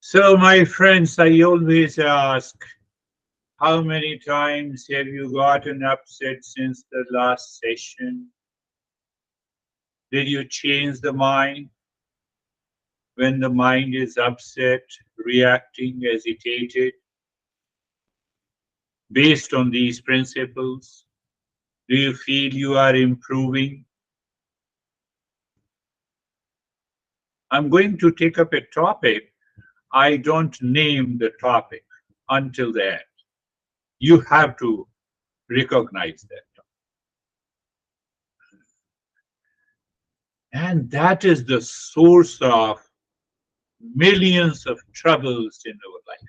So, my friends, I always ask, how many times have you gotten upset since the last session? Did you change the mind when the mind is upset, reacting, agitated, based on these principles? Do you feel you are improving? I'm going to take up a topic. I don't name the topic until the end. You have to recognize that. And that is the source of millions of troubles in our life.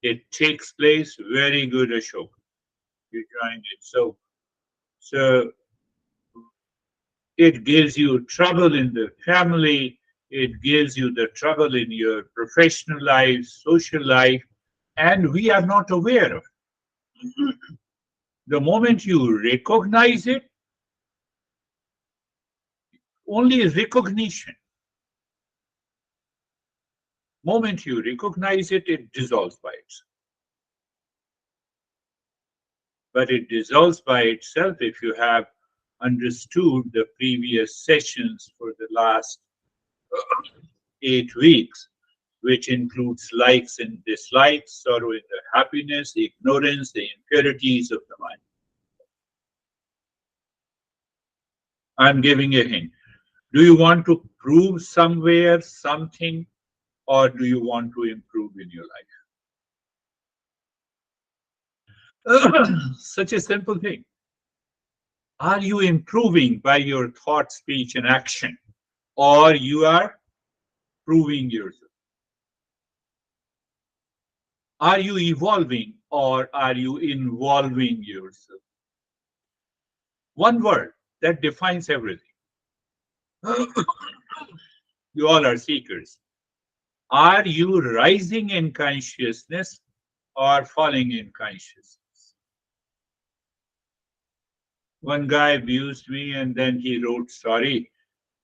It takes place very good, Ashok. You joined it. So it gives you trouble in the family. It gives you the trouble in your professional life, social life, and we are not aware of it. The moment you recognize it, only recognition. Moment you recognize it, it dissolves by itself. But it dissolves by itself if you have understood the previous sessions for the last 8 weeks, which includes likes and dislikes, sorrow and the happiness, the ignorance, the impurities of the mind. I'm giving a hint. Do you want to prove somewhere something, or do you want to improve in your life? Such a simple thing. Are you improving by your thought, speech, and action, or you are proving yourself? Are you evolving or are you involving yourself? One word that defines everything. You all are seekers. Are you rising in consciousness or falling in consciousness? One guy abused me and then he wrote sorry.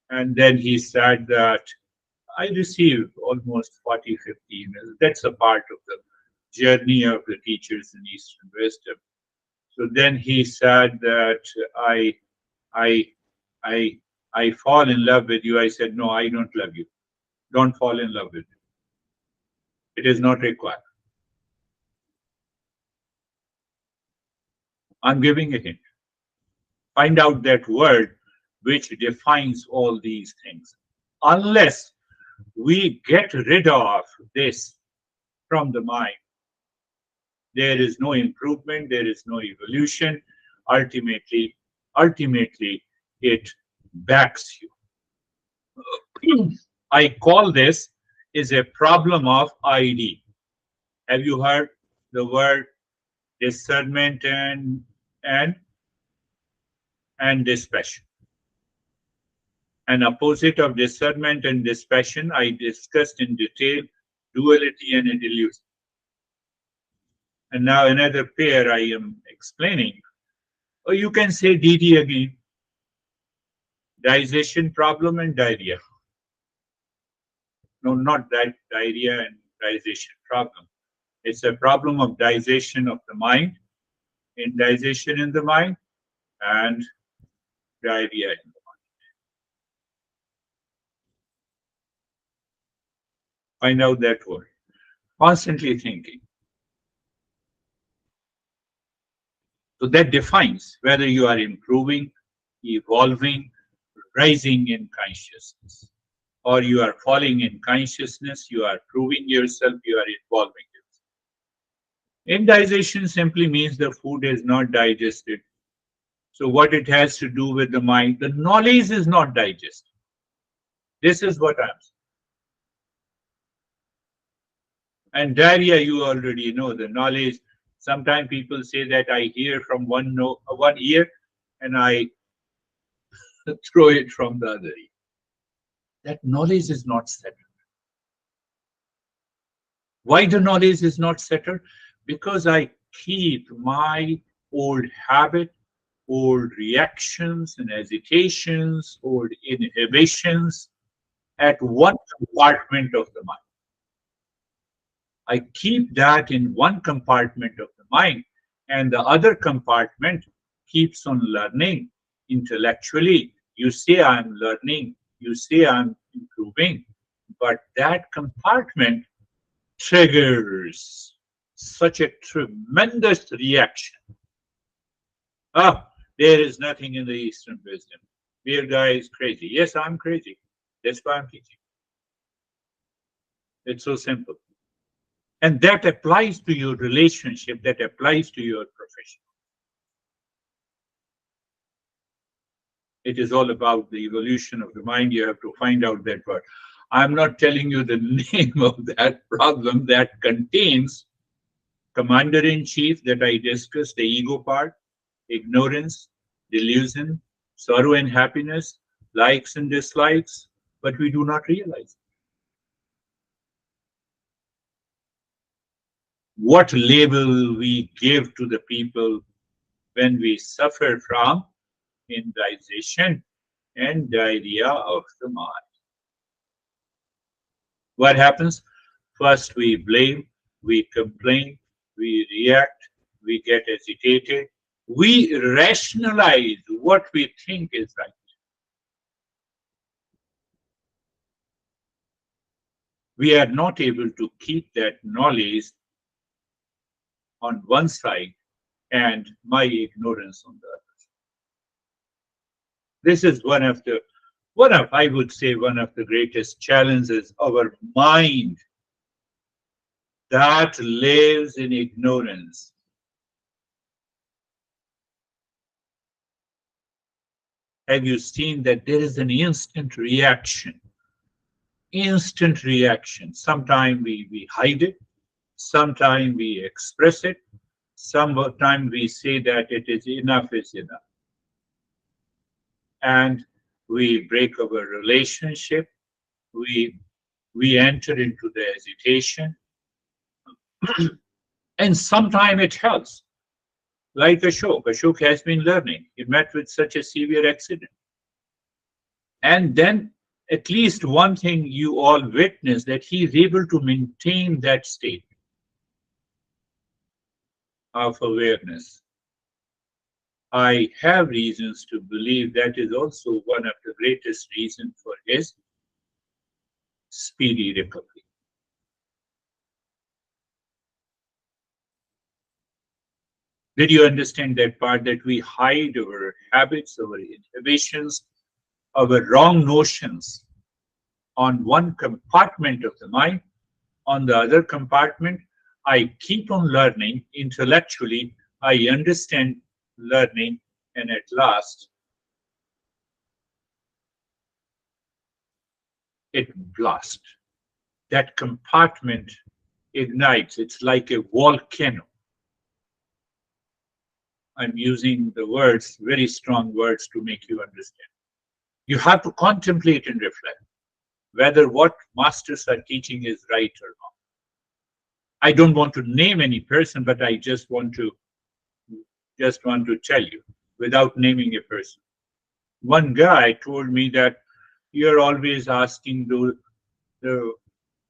And then he said that I received almost 40, 50 emails. That's a part of the journey of the teachers in Eastern wisdom. So then he said that I, I, I, I fall in love with you. I said, no, I don't love you. Don't fall in love with me. It is not required. I'm giving a hint. Find out that word which defines all these things. Unless we get rid of this from the mind, there is no improvement, there is no evolution. Ultimately, it backs you. I call this is a problem of ID. Have you heard the word discernment and dispassion? An opposite of discernment and dispassion I discussed in detail, duality and a delusion. And now another pair I am explaining. Or you can say DD again. Digestion problem and diarrhea. No, not that diarrhea and digestion problem. It's a problem of digestion of the mind, indigestion in the mind, and diarrhea in the mind. Find out that word. Constantly thinking. So that defines whether you are improving, evolving, rising in consciousness, or you are falling in consciousness, you are proving yourself, you are evolving yourself. Indigestion simply means the food is not digested. So what it has to do with the mind, the knowledge is not digested. This is what I'm saying. And diarrhea, you already know the knowledge. Sometimes people say that I hear from one ear and I throw it from the other ear. That knowledge is not settled. Why the knowledge is not settled? Because I keep my old habit, old reactions and hesitations, old inhibitions at one compartment of the mind. I keep that in one compartment of the mind, and the other compartment keeps on learning intellectually. You say I'm learning, you say I'm improving, but that compartment triggers such a tremendous reaction. Ah, there is nothing in the Eastern wisdom. Your guy is crazy. Yes, I'm crazy. That's why I'm teaching. It's so simple. And that applies to your relationship, that applies to your profession. It is all about the evolution of the mind. You have to find out that word. I'm not telling you the name of that problem that contains commander in chief that I discussed, the ego part, ignorance, delusion, sorrow and happiness, likes and dislikes, but we do not realize what label we give to the people when we suffer from indigestion and diarrhea of the mind. What happens? First, we blame, we complain, we react, we get agitated, we rationalize what we think is right. We are not able to keep that knowledge on one side and my ignorance on the other. This is I would say, one of the greatest challenges our mind that lives in ignorance. Have you seen that there is an instant reaction? Instant reaction. Sometimes we hide it, sometimes we express it, sometimes we say that it is enough. And we break our relationship, we we enter into the agitation, and sometimes it helps. Like Ashok. Ashok has been learning. He met with such a severe accident. And then at least one thing you all witness that he is able to maintain that state of awareness. I have reasons to believe that is also one of the greatest reasons for his speedy recovery. Did you understand that part that we hide our habits, our inhibitions, our wrong notions on one compartment of the mind? On the other compartment, I keep on learning intellectually, I understand learning, and at last it blasts. That compartment ignites. It's like a volcano. I'm using the words, very strong words to make you understand. You have to contemplate and reflect whether what masters are teaching is right or not. I don't want to name any person, but I just want to tell you without naming a person. One guy told me that you're always asking the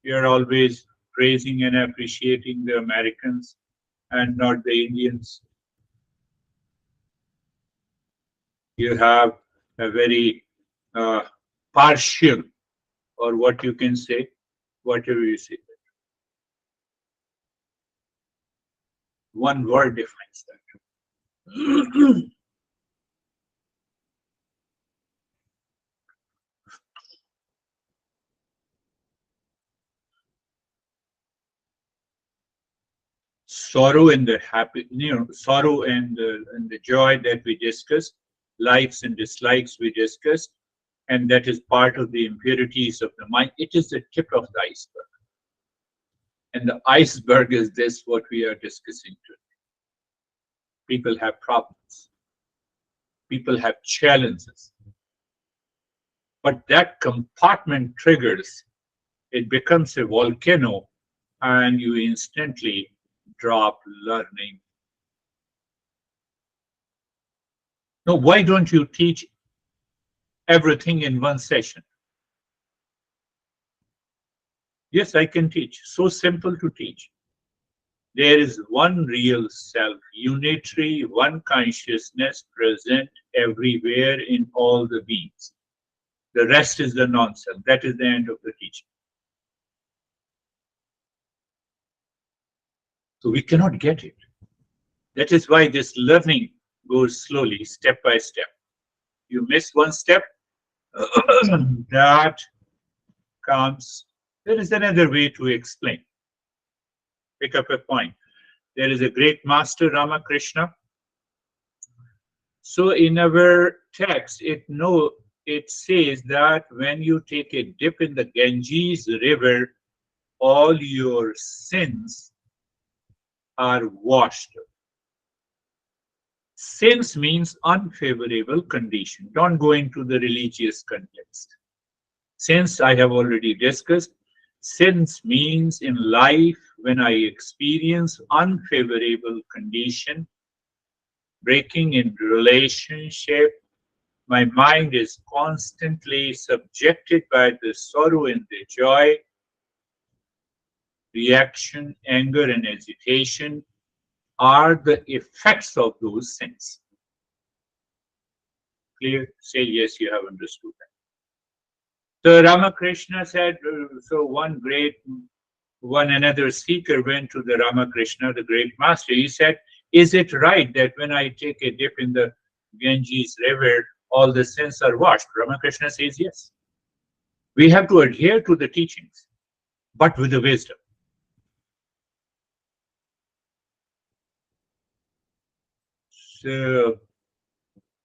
you're always praising and appreciating the Americans and not the Indians. You have a very uh, partial, or what you can say, whatever you say. One word defines that. Sorrow and the happy, sorrow and the joy that we discussed, likes and dislikes we discussed, and that is part of the impurities of the mind. It is the tip of the iceberg, and the iceberg is this what we are discussing today. People have problems, people have challenges, but that compartment triggers. It becomes a volcano, and you instantly drop learning. Now, why don't you teach everything in one session? Yes, I can teach. So simple to teach. There is one real self, unitary, one consciousness present everywhere in all the beings. The rest is the non self. That is the end of the teaching. So we cannot get it. That is why this learning goes slowly, step by step. You miss one step, that comes. There is another way to explain. Pick up a point. There is a great master, Ramakrishna. So in our text, it says that when you take a dip in the Ganges River, all your sins are washed. Sins means unfavorable condition. Don't go into the religious context. Sins I have already discussed. Sins means in life when I experience unfavorable condition, breaking in relationship, my mind is constantly subjected by the sorrow and the joy, reaction, anger, and agitation are the effects of those sins. Clear? Say yes, you have understood that. So Ramakrishna said, so one another seeker went to the Ramakrishna, the great master. He said, is it right that when I take a dip in the Ganges River, all the sins are washed? Ramakrishna says, yes. We have to adhere to the teachings, but with the wisdom. So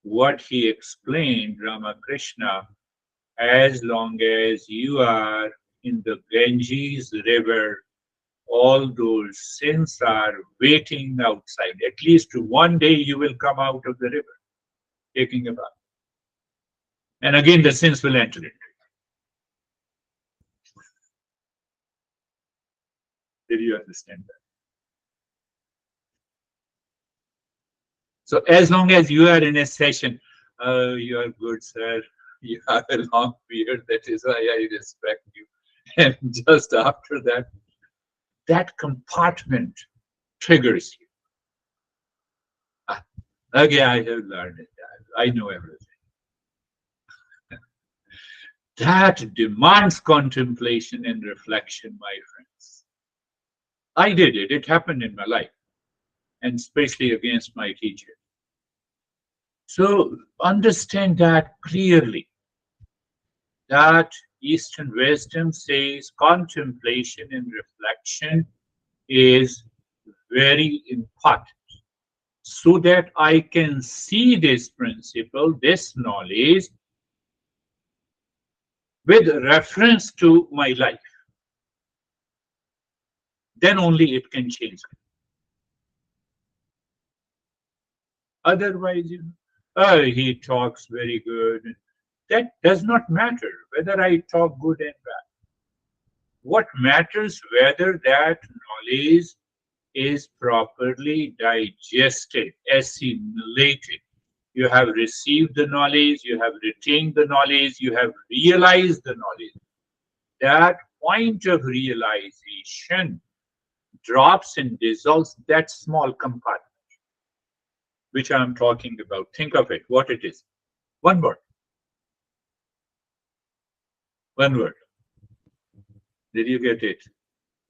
what he explained, Ramakrishna, as long as you are in the Ganges River, all those sins are waiting outside. At least one day you will come out of the river taking a bath. And again, the sins will enter it. Did you understand that? So as long as you are in a session, you are good, sir. You have a long beard. That is why I respect you. And just after that, that compartment triggers you. Ah, okay, I have learned it. I know everything. That demands contemplation and reflection, my friends. I did it. It happened in my life, and especially against my teacher. So understand that clearly, that Eastern wisdom says contemplation and reflection is very important so that I can see this principle, this knowledge, with reference to my life. Then only it can change. Otherwise, oh, he talks very good. That does not matter whether I talk good and bad. What matters whether that knowledge is properly digested, assimilated. You have received the knowledge, you have retained the knowledge, you have realized the knowledge. That point of realization drops and dissolves that small compartment which I'm talking about. Think of it, what it is. One word. One word. Did you get it?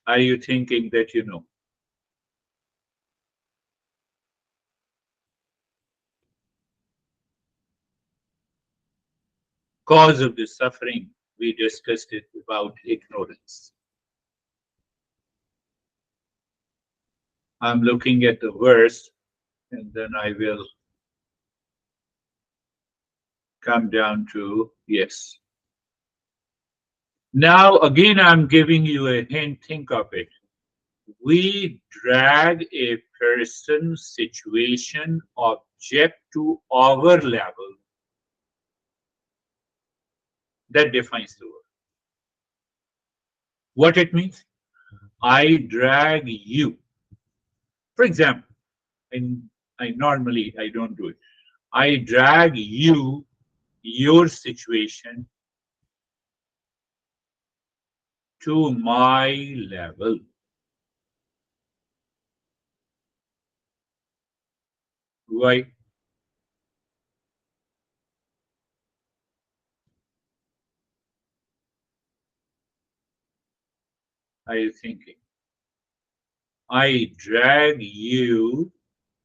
Are you thinking that you know? Cause of the suffering, we discussed it about ignorance. I'm looking at the verse and then I will come down to yes. Now, again, I'm giving you a hint. Think of it. We drag a person, situation, object to our level. That defines the word. What it means? I drag you. For example, and I normally I don't do it. I drag you, your situation, to my level. Why are you thinking? I drag you,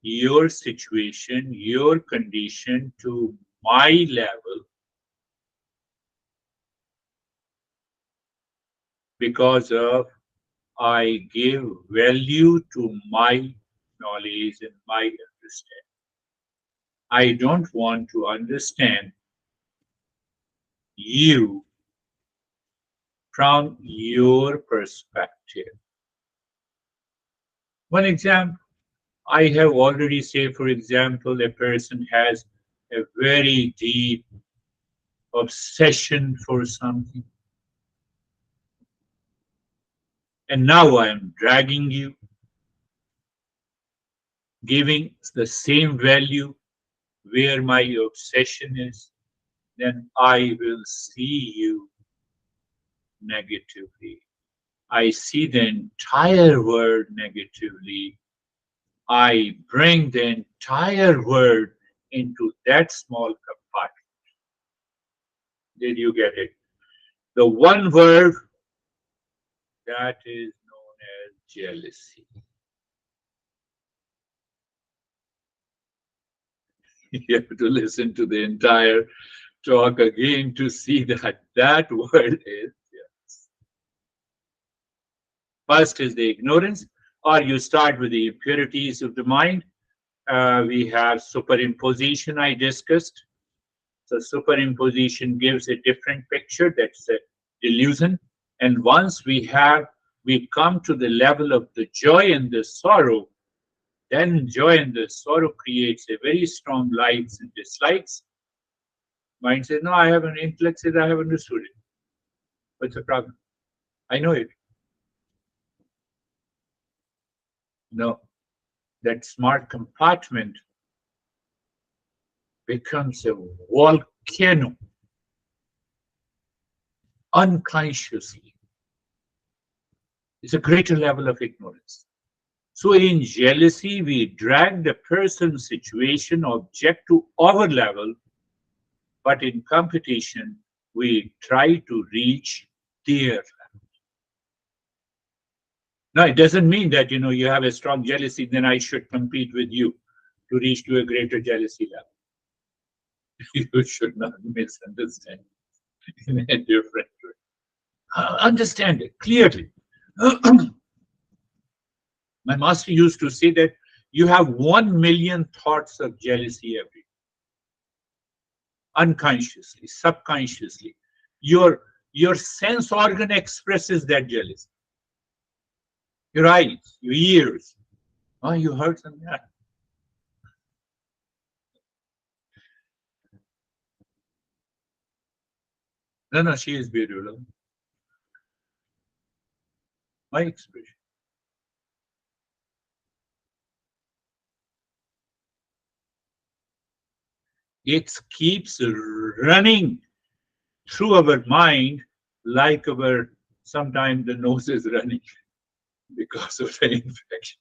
your situation, your condition to my level because of I give value to my knowledge and my understanding. I don't want to understand you from your perspective. One example, I have already said, for example, a person has a very deep obsession for something, and now I am dragging you, giving the same value where my obsession is, then I will see you negatively. I see the entire world negatively. I bring the entire world into that small compartment. Did you get it? The one word that is known as jealousy. You have to listen to the entire talk again to see that that word is jealous. First is the ignorance, or you start with the impurities of the mind. We have superimposition, I discussed. So superimposition gives a different picture. That's a delusion. And once we come to the level of the joy and the sorrow, then joy and the sorrow creates a very strong likes and dislikes. Mind says, no, I haven't. Intellect says, I have understood it. What's the problem? I know it. No, that smart compartment becomes a volcano unconsciously. It's a greater level of ignorance. So in jealousy, we drag the person's situation, object to our level, but in competition, we try to reach their level. Now, it doesn't mean that you have a strong jealousy, then I should compete with you to reach to a greater jealousy level. You should not misunderstand in a different way. Understand it clearly. My master used to say that you have 1 million thoughts of jealousy every day, unconsciously, subconsciously. Your sense organ expresses that jealousy. Your eyes, your ears. Oh, you heard something? Yeah. No, no, she is beautiful. My expression. It keeps running through our mind like our sometimes the nose is running because of the infection.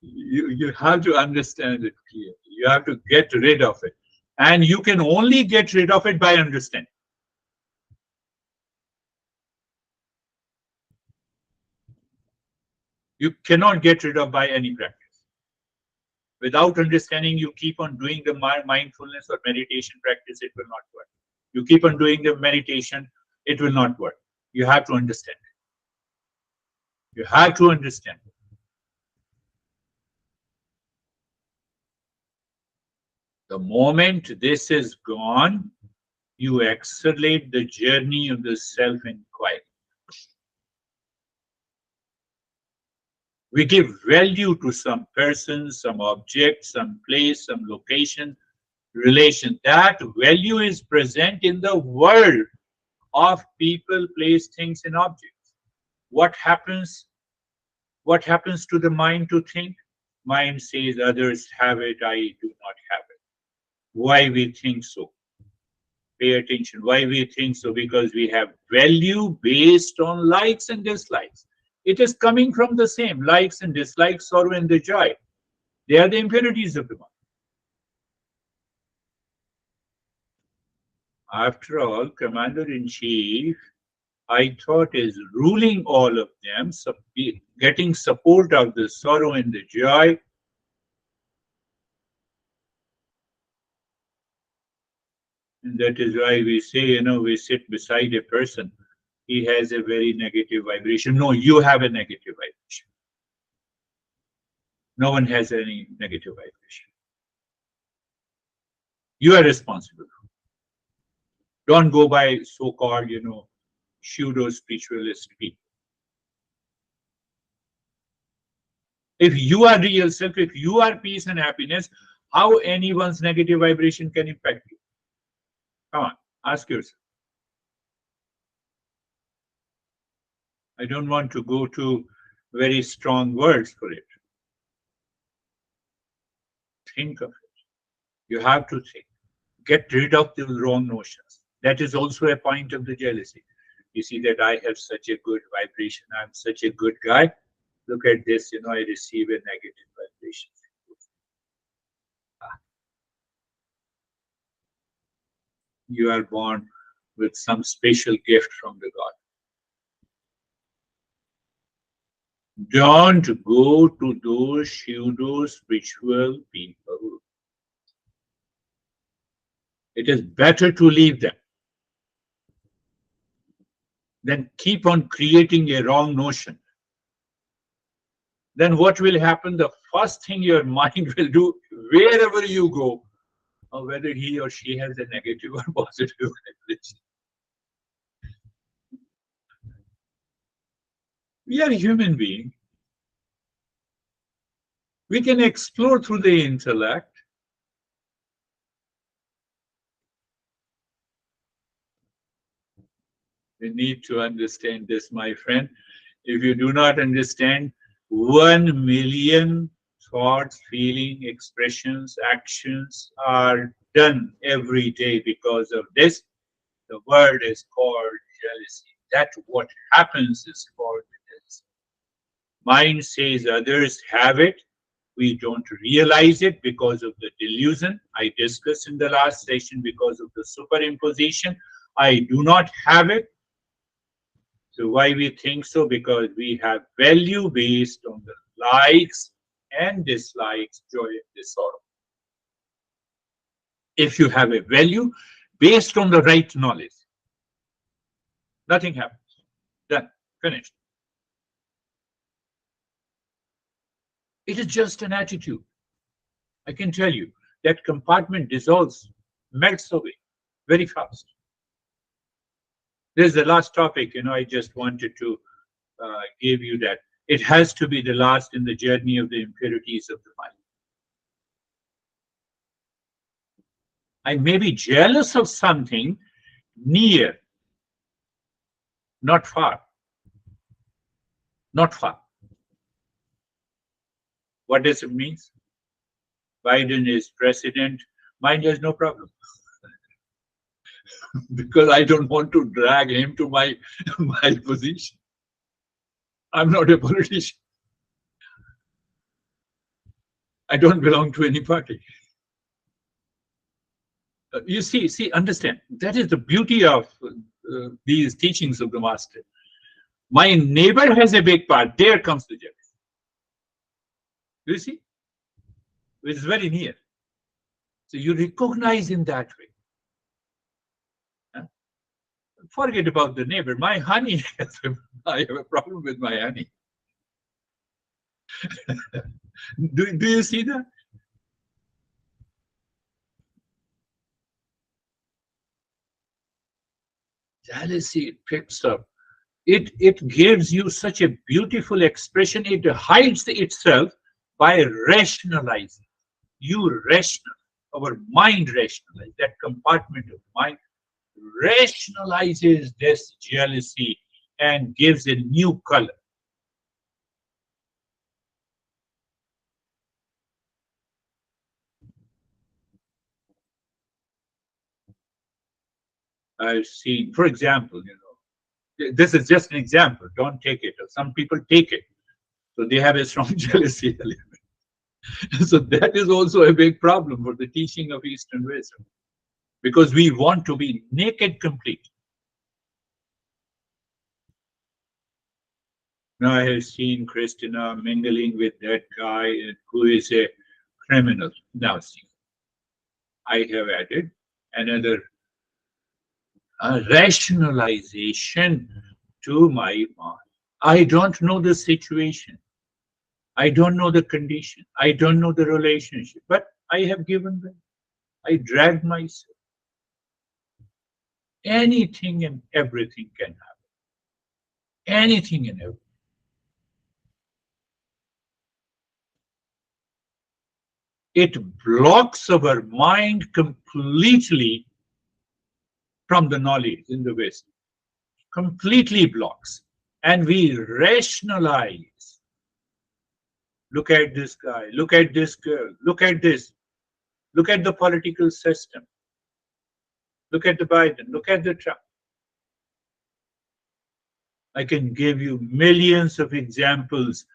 You have to understand it clearly. You have to get rid of it. And you can only get rid of it by understanding. You cannot get rid of by any practice. Without understanding, you keep on doing the mindfulness or meditation practice, it will not work. You keep on doing the meditation, it will not work. You have to understand it. You have to understand it. The moment this is gone, you accelerate the journey of the self-inquiry. We give value to some person, some object, some place, some location, relation. That value is present in the world of people, place, things, and objects. What happens? What happens to the mind to think? Mind says others have it, I do not have it. Why we think so? Pay attention. Why we think so? Because we have value based on likes and dislikes. It is coming from the same likes and dislikes, sorrow and the joy. They are the impurities of the mind. After all, Commander in Chief, I thought, is ruling all of them, getting support of the sorrow and the joy. And that is why we say, we sit beside a person, he has a very negative vibration. No, you have a negative vibration. No one has any negative vibration. You are responsible. Don't go by so-called, pseudo spiritualist people. If you are real self, if you are peace and happiness, how anyone's negative vibration can impact you? Come on, ask yourself. I don't want to go to very strong words for it. Think of it. You have to think. Get rid of the wrong notions. That is also a point of the jealousy. You see that I have such a good vibration. I'm such a good guy. Look at this, I receive a negative vibration. You are born with some special gift from the God. Don't go to those pseudo spiritual people. It is better to leave them than keep on creating a wrong notion. Then what will happen? The first thing your mind will do, wherever you go, or whether he or she has a negative or positive vibration. We are human beings. We can explore through the intellect. You need to understand this, my friend. If you do not understand, 1 million thoughts, feeling, expressions, actions are done every day because of this. The word is called jealousy. That what happens is called jealousy. Mind says others have it. We don't realize it because of the delusion. I discussed in the last session because of the superimposition. I do not have it. So why we think so? Because we have value based on the likes and dislikes, joy and sorrow. If you have a value based on the right knowledge, nothing happens. Done. Finished. It is just an attitude. I can tell you that compartment dissolves, melts away very fast. This is the last topic, I just wanted to give you that. It has to be the last in the journey of the impurities of the mind. I may be jealous of something near, not far. Not far. What does it mean? Biden is president. Mine has no problem. Because I don't want to drag him to my position. I'm not a politician. I don't belong to any party. You see, understand. That is the beauty of these teachings of the master. My neighbor has a big part. There comes the jealousy. You see? It's very near. So you recognize in that way. Forget about the neighbor. My honey, I have a problem with my honey. do you see that? Jealousy picks up. It gives you such a beautiful expression. It hides itself by rationalizing. You rational, our mind rationalize, that compartment of mind rationalizes this jealousy and gives a new color. I've seen, for example, This is just an example. Don't take it. Some people take it. So they have a strong jealousy element. So that is also a big problem for the teaching of Eastern wisdom because we want to be naked complete. Now I have seen Christina mingling with that guy who is a criminal. Now see, I have added another rationalization to my mind. I don't know the situation. I don't know the condition. I don't know the relationship, but I have given them. I dragged myself. Anything and everything can happen. Anything and everything. It blocks our mind completely from the knowledge in the West. Completely blocks. And we rationalize. Look at this guy. Look at this girl. Look at this. Look at the political system. Look at the Biden. Look at the Trump. I can give you millions of examples.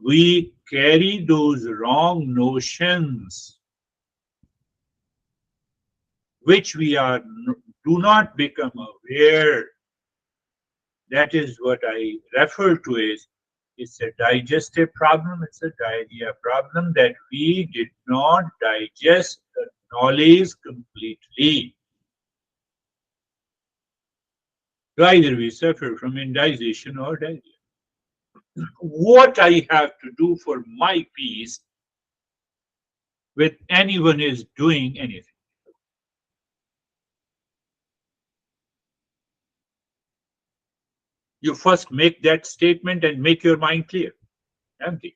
We carry those wrong notions, which we are do not become aware. That is what I refer to as it's a digestive problem. It's a diarrhea problem that we did not digest the knowledge completely. So either we suffer from indigestion or diarrhea. What I have to do for my peace with anyone is doing anything. You first make that statement and make your mind clear. Empty.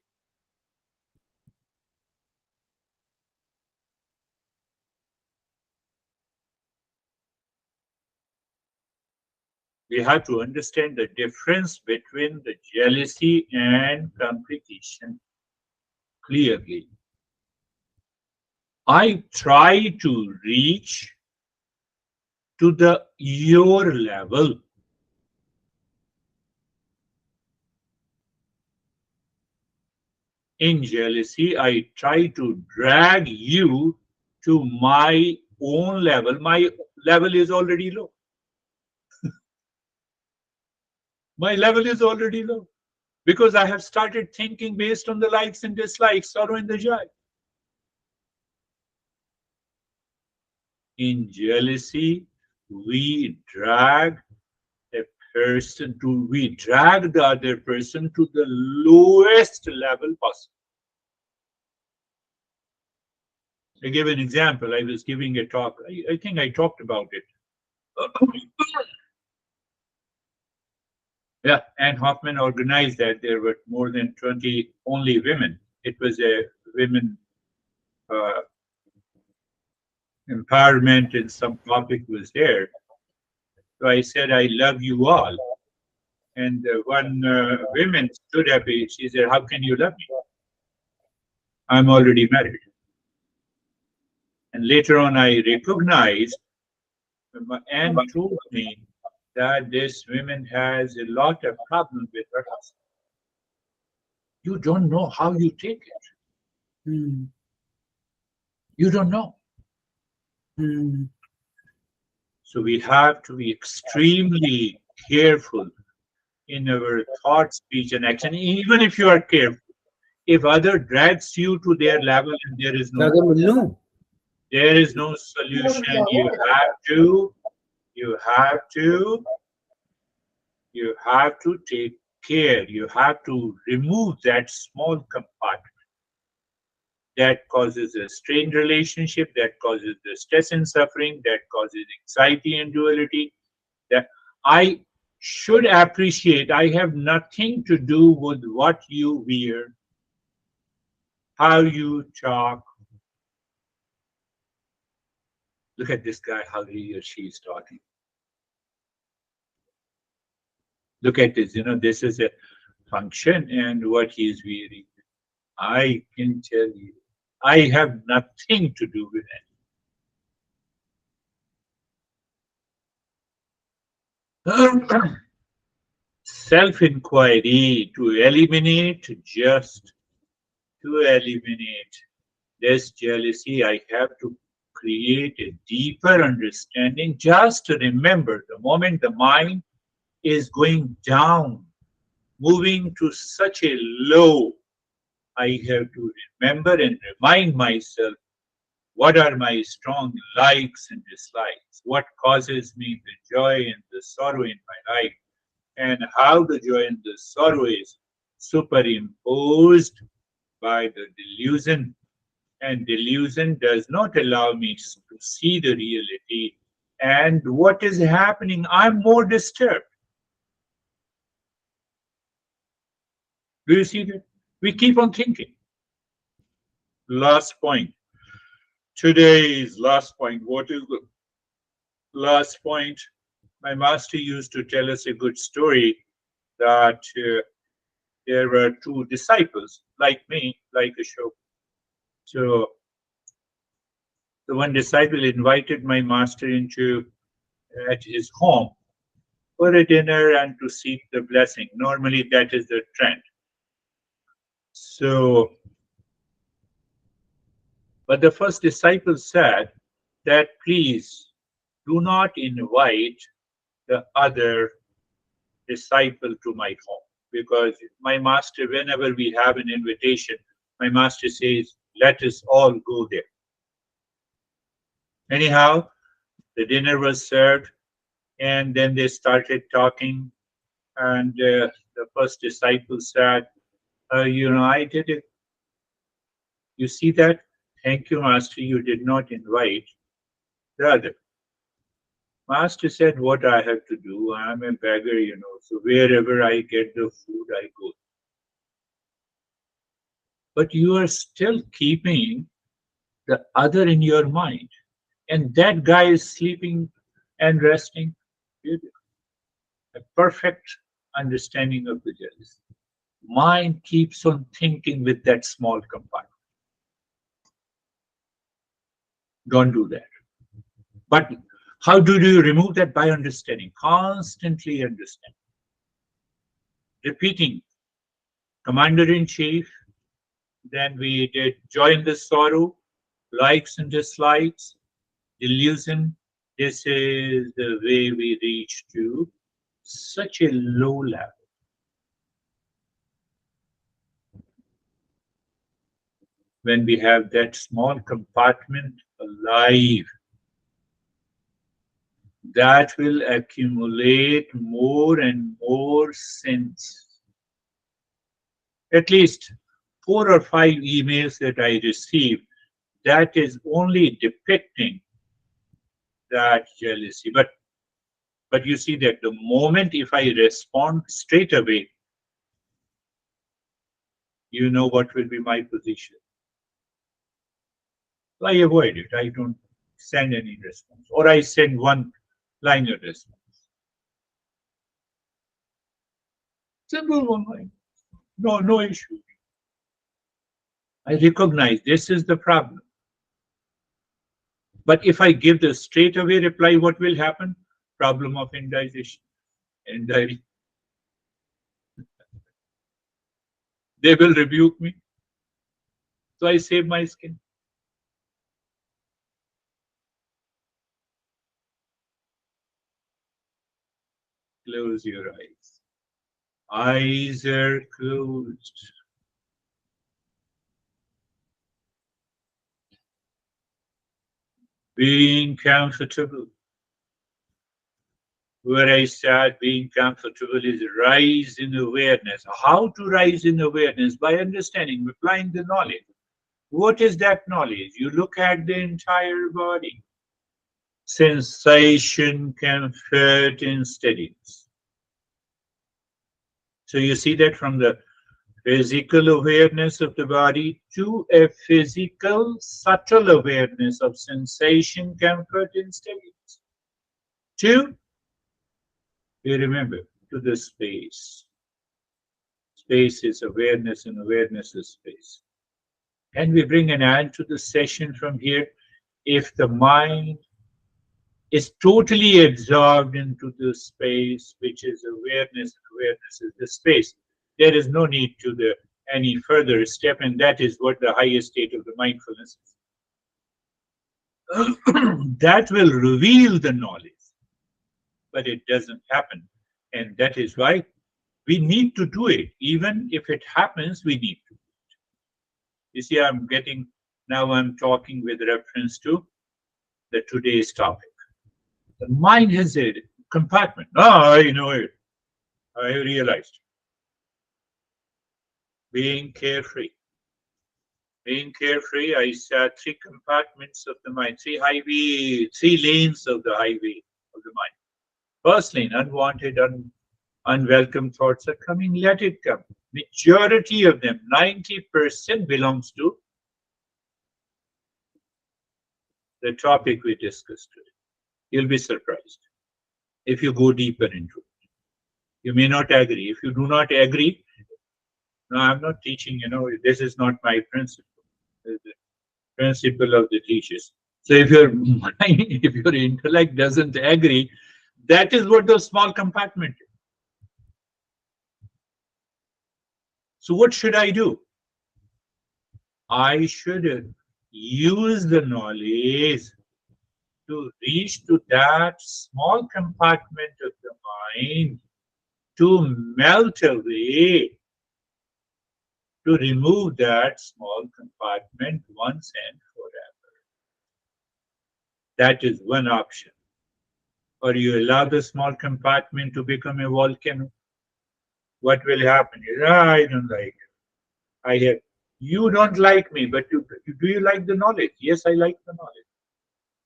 We have to understand the difference between the jealousy and competition clearly. I try to reach to the your level. In jealousy, I try to drag you to my own level. My level is already low. My level is already low because I have started thinking based on the likes and dislikes, sorrow and the joy. In jealousy, we drag a we drag the other person to the lowest level possible. I give an example. I was giving a talk. I think I talked about it. Yeah, Anne Hoffman organized that. There were more than 20 only women. It was a women uh, empowerment and some topic was there. So I said, I love you all. And one woman stood up. She said, how can you love me? I'm already married. And later on, I recognized, Anne told me that this woman has a lot of problems with her husband. You don't know how you take it. Mm. You don't know. Mm. So we have to be extremely careful in our thought, speech, and action. Even if you are careful, if other drags you to their level and No. there is no solution. You have to, you have to take care. You have to remove that small compartment that causes a strained relationship, that causes the stress and suffering, that causes anxiety and duality. That I should appreciate. I have nothing to do with what you wear, how you talk. Look at this guy, how he or she is talking. Look at this, this is a function and what he is wearing. I can tell you, I have nothing to do with it. self-inquiry to eliminate this jealousy. I have to create a deeper understanding. Just to remember, the moment the mind is going down, moving to such a low, I have to remember and remind myself what are my strong likes and dislikes, what causes me the joy and the sorrow in my life, and how the joy and the sorrow is superimposed by the delusion. And delusion does not allow me to see the reality. And what is happening? I'm more disturbed. Do you see that? We keep on thinking. Last point. Today's last point. What is the last point? My master used to tell us a good story that there were two disciples, like me, like Ashok. So the one disciple invited my master into at his home for a dinner and to seek the blessing. Normally, that is the trend. So, but the first disciple said that please do not invite the other disciple to my home, because my master, whenever we have an invitation, my master says, let us all go there. Anyhow, the dinner was served, and then they started talking. And the first disciple said, I did it. You see that? Thank you, Master. You did not invite the other. Master said, what I have to do? I'm a beggar. So wherever I get the food, I go. But you are still keeping the other in your mind. And that guy is sleeping and resting. A perfect understanding of the jealousy. Mind keeps on thinking with that small compartment. Don't do that. But how do you remove that? By understanding, constantly understanding. Repeating, Commander in Chief, then we did join the sorrow, likes and dislikes, delusion. This is the way we reach to such a low level. When we have that small compartment alive, that will accumulate more and more sins. At least 4 or 5 emails that I received, that is only depicting that jealousy. But you see that the moment if I respond straight away, you know what will be my position. So I avoid it. I don't send any response, or I send one liner response. Simple one line. No issue. I recognize this is the problem. But if I give the straight away reply, what will happen? Problem of indigestion. They will rebuke me. So I save my skin. Close your eyes. Eyes are closed. Being comfortable. Where I start being comfortable is rise in awareness. How to rise in awareness? By understanding, applying the knowledge. What is that knowledge? You look at the entire body. Sensation, comfort, and steadiness. So you see that from the physical awareness of the body to a physical, subtle awareness of sensation, comfort, and steadiness. To, you remember, to the space. Space is awareness, and awareness is space. And we bring an end to the session from here. If the mind is totally absorbed into the space, which is awareness, awareness is the space. There is no need to the any further step, and that is what the highest state of the mindfulness is. That will reveal the knowledge, but it doesn't happen. And that is why we need to do it. Even if it happens, we need to. You see, I'm talking with reference to the today's topic. The mind has a compartment. Ah, I know it. I realized. Being carefree. Being carefree, I saw three compartments of the mind, three lanes of the highway of the mind. First lane, unwanted, unwelcome thoughts are coming, let it come. Majority of them, 90% belongs to the topic we discussed today. You'll be surprised if you go deeper into it. You may not agree. If you do not agree, no, I'm not teaching, this is not my principle. It's the principle of the teachers. So if your mind, if your intellect doesn't agree, that is what the small compartment is. So what should I do? I should use the knowledge to reach to that small compartment of the mind, to melt away, to remove that small compartment once and forever. That is one option. Or you allow the small compartment to become a volcano. What will happen is, I don't like it. I have, you don't like me, but do you like the knowledge? Yes, I like the knowledge.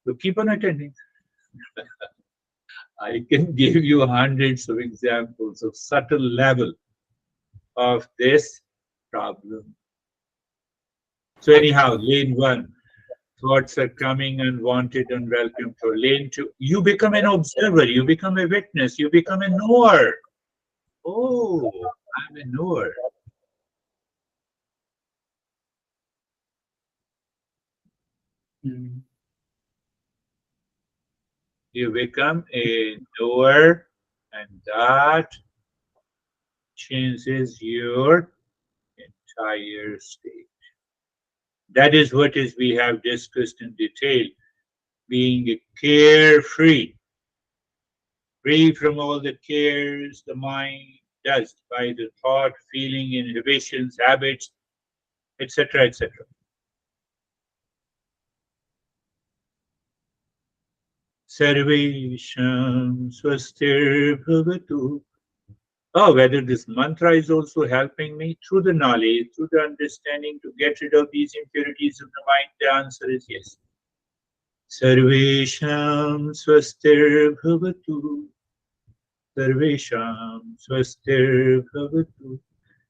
So keep on attending. I can give you hundreds of examples of subtle level of this problem. So anyhow, lane one, thoughts are coming unwanted, unwelcome. So lane two, you become an observer, you become a witness, you become a knower. Oh, I'm a knower. Mm. You become a knower, and that changes your entire state. That is what is we have discussed in detail. Being carefree, free from all the cares the mind does by the thought, feeling, inhibitions, habits, etc., etc. Sarvesham swastir bhavatu. Oh, whether this mantra is also helping me through the knowledge, through the understanding to get rid of these impurities of the mind, the answer is yes. Sarvesham swastir bhavatu. Sarvesham swastir bhavatu.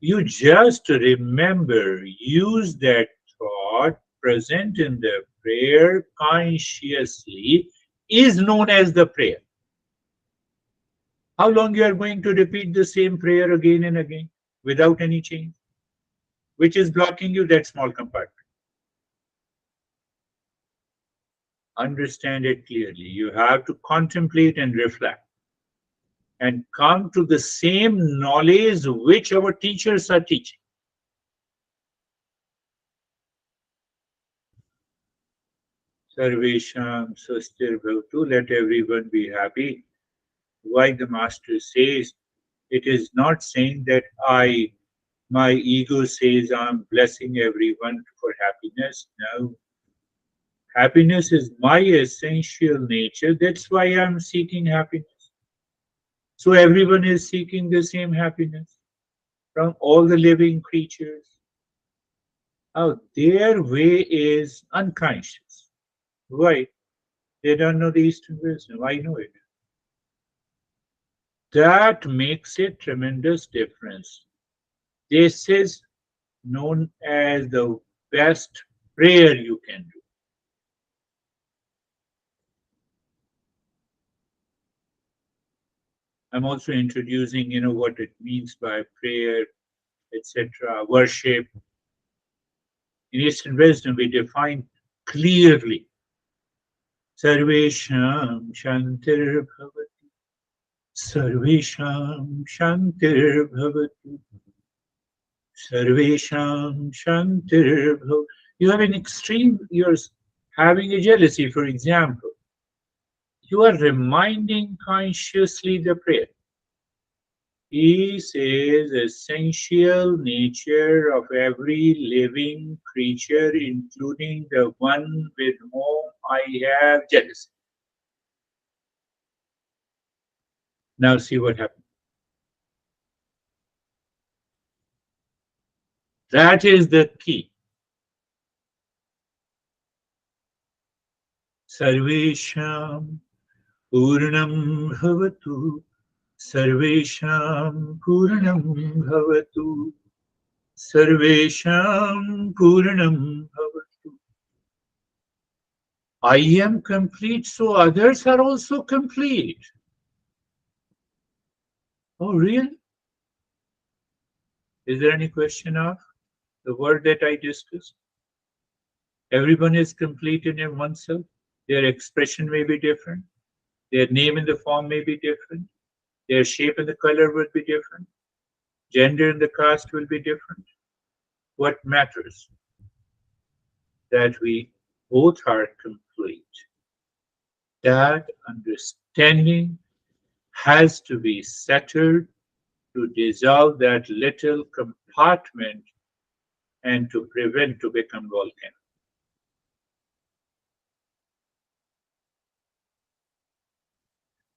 You just remember, use that thought present in the prayer consciously is known as the prayer. How long you are going to repeat the same prayer again and again without any change? Which is blocking you? That small compartment. Understand it clearly. You have to contemplate and reflect and come to the same knowledge which our teachers are teaching. Sarvesham Swastir Bhavatu, let everyone be happy. Why the master says, it is not saying that my ego says I'm blessing everyone for happiness. No, happiness is my essential nature. That's why I'm seeking happiness. So everyone is seeking the same happiness from all the living creatures. Now, their way is unconscious. Why? They don't know the Eastern wisdom. I know it. That makes a tremendous difference. This is known as the best prayer you can do. I'm also introducing, what it means by prayer, etc., worship. In Eastern wisdom, we define clearly Sarvesham Shantir Bhavati. Sarvesham Shantir Bhavatu. Sarvesham Shantir Bhavatu. You have an extreme, you're having a jealousy, for example. You are reminding consciously the prayer. He says essential nature of every living creature, including the one with whom I have jealousy. Now see what happens. That is the key. Sarvesham Purnam Bhavatu. Sarvesham Purnam Bhavatu. Sarvesham Purnam Bhavatu. I am complete, so others are also complete. Oh, really? Is there any question of the word that I discussed? Everyone is complete in oneself. Their expression may be different. Their name and the form may be different. Their shape and the color will be different. Gender and the caste will be different. What matters? That we both are complete. That understanding has to be settled to dissolve that little compartment and to prevent to become volcano.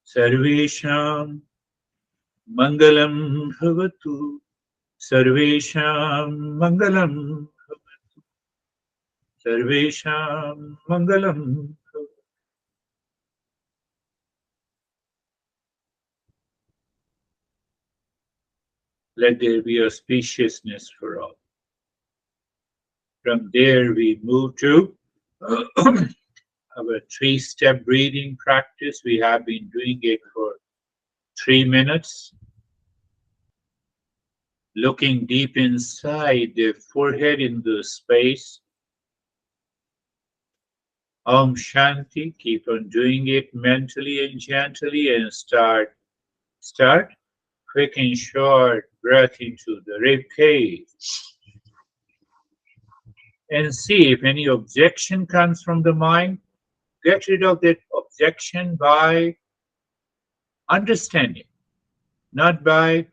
Sarvesham Mangalam Bhavatu. Sarvesham Mangalam. Sarvesham Mangalam. Let there be auspiciousness for all. From there, we move to our three-step breathing practice. We have been doing it for 3 minutes, looking deep inside the forehead in the space. Om Shanti. Keep on doing it mentally and gently, and start quick and short breath into the rib cage, and see if any objection comes from the mind. Get rid of that objection by understanding, not by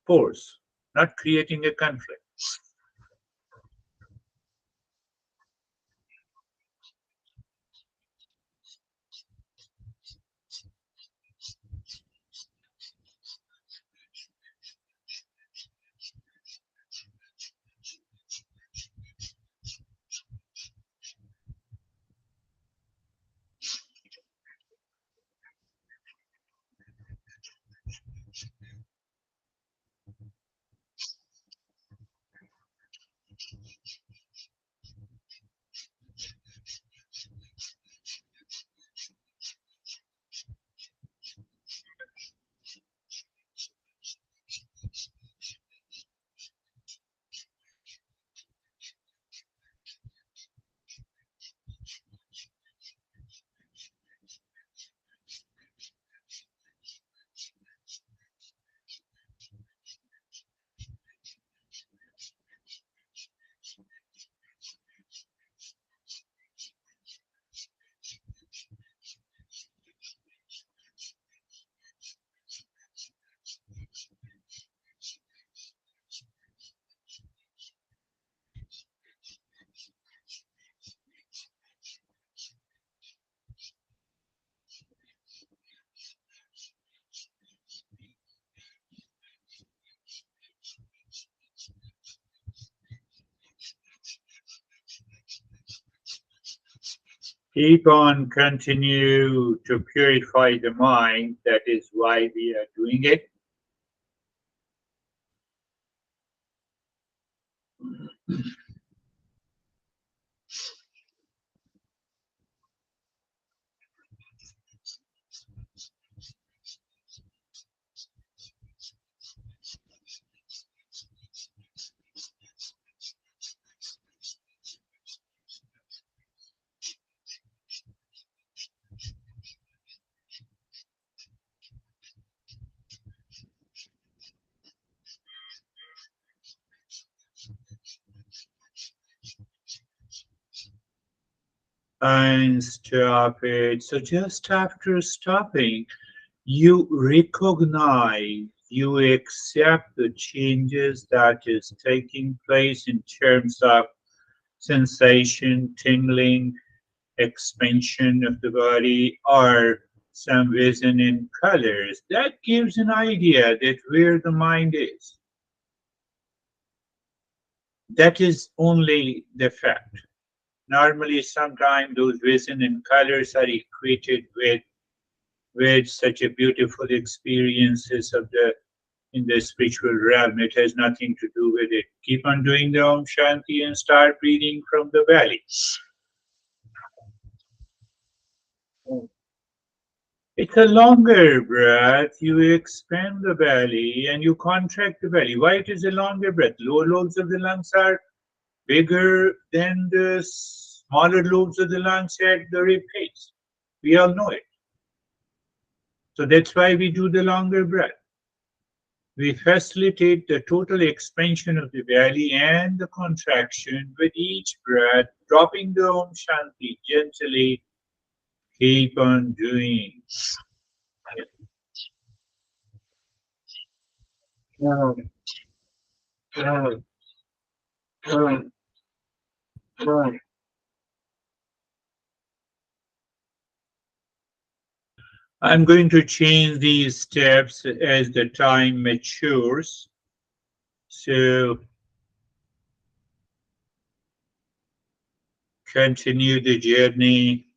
force, not creating a conflict. Keep on continue to purify the mind. That is why we are doing it. and stop it. So just after stopping, you recognize, you accept the changes that is taking place in terms of sensation, tingling, expansion of the body, or some vision in colors. That gives an idea that where the mind is. That is only the fact. Normally, sometimes those vision and colors are equated with such a beautiful experiences of the in the spiritual realm. It has nothing to do with it. Keep on doing the Om Shanti and start breathing from the belly. It's a longer breath. You expand the belly and you contract the belly. Why it is a longer breath? Lower lobes of the lungs are bigger than the smaller lobes of the lungs at the rib cage. We all know it. So that's why we do the longer breath. We facilitate the total expansion of the belly and the contraction with each breath, dropping the Om Shanti gently. Keep on doing. I'm going to change these steps as the time matures. So continue the journey.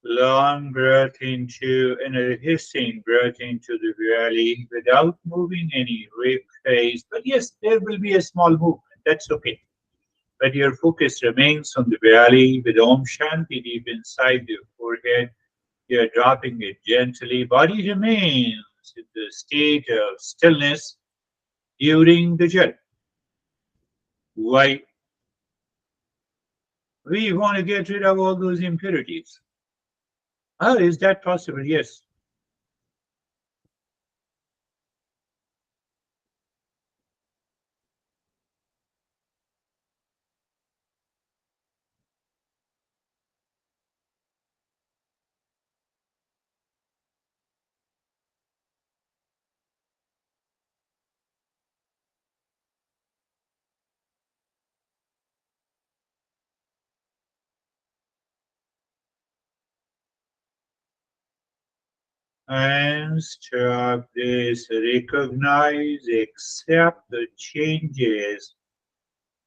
Long breath into and a hissing breath into the belly without moving any rib cage. But yes, there will be a small movement. That's okay. But your focus remains on the belly with Om Shanti deep inside your forehead. You're dropping it gently. Body remains in the state of stillness during the journey. Why? We want to get rid of all those impurities. Oh, is that possible? Yes. And stop this. Recognize, accept the changes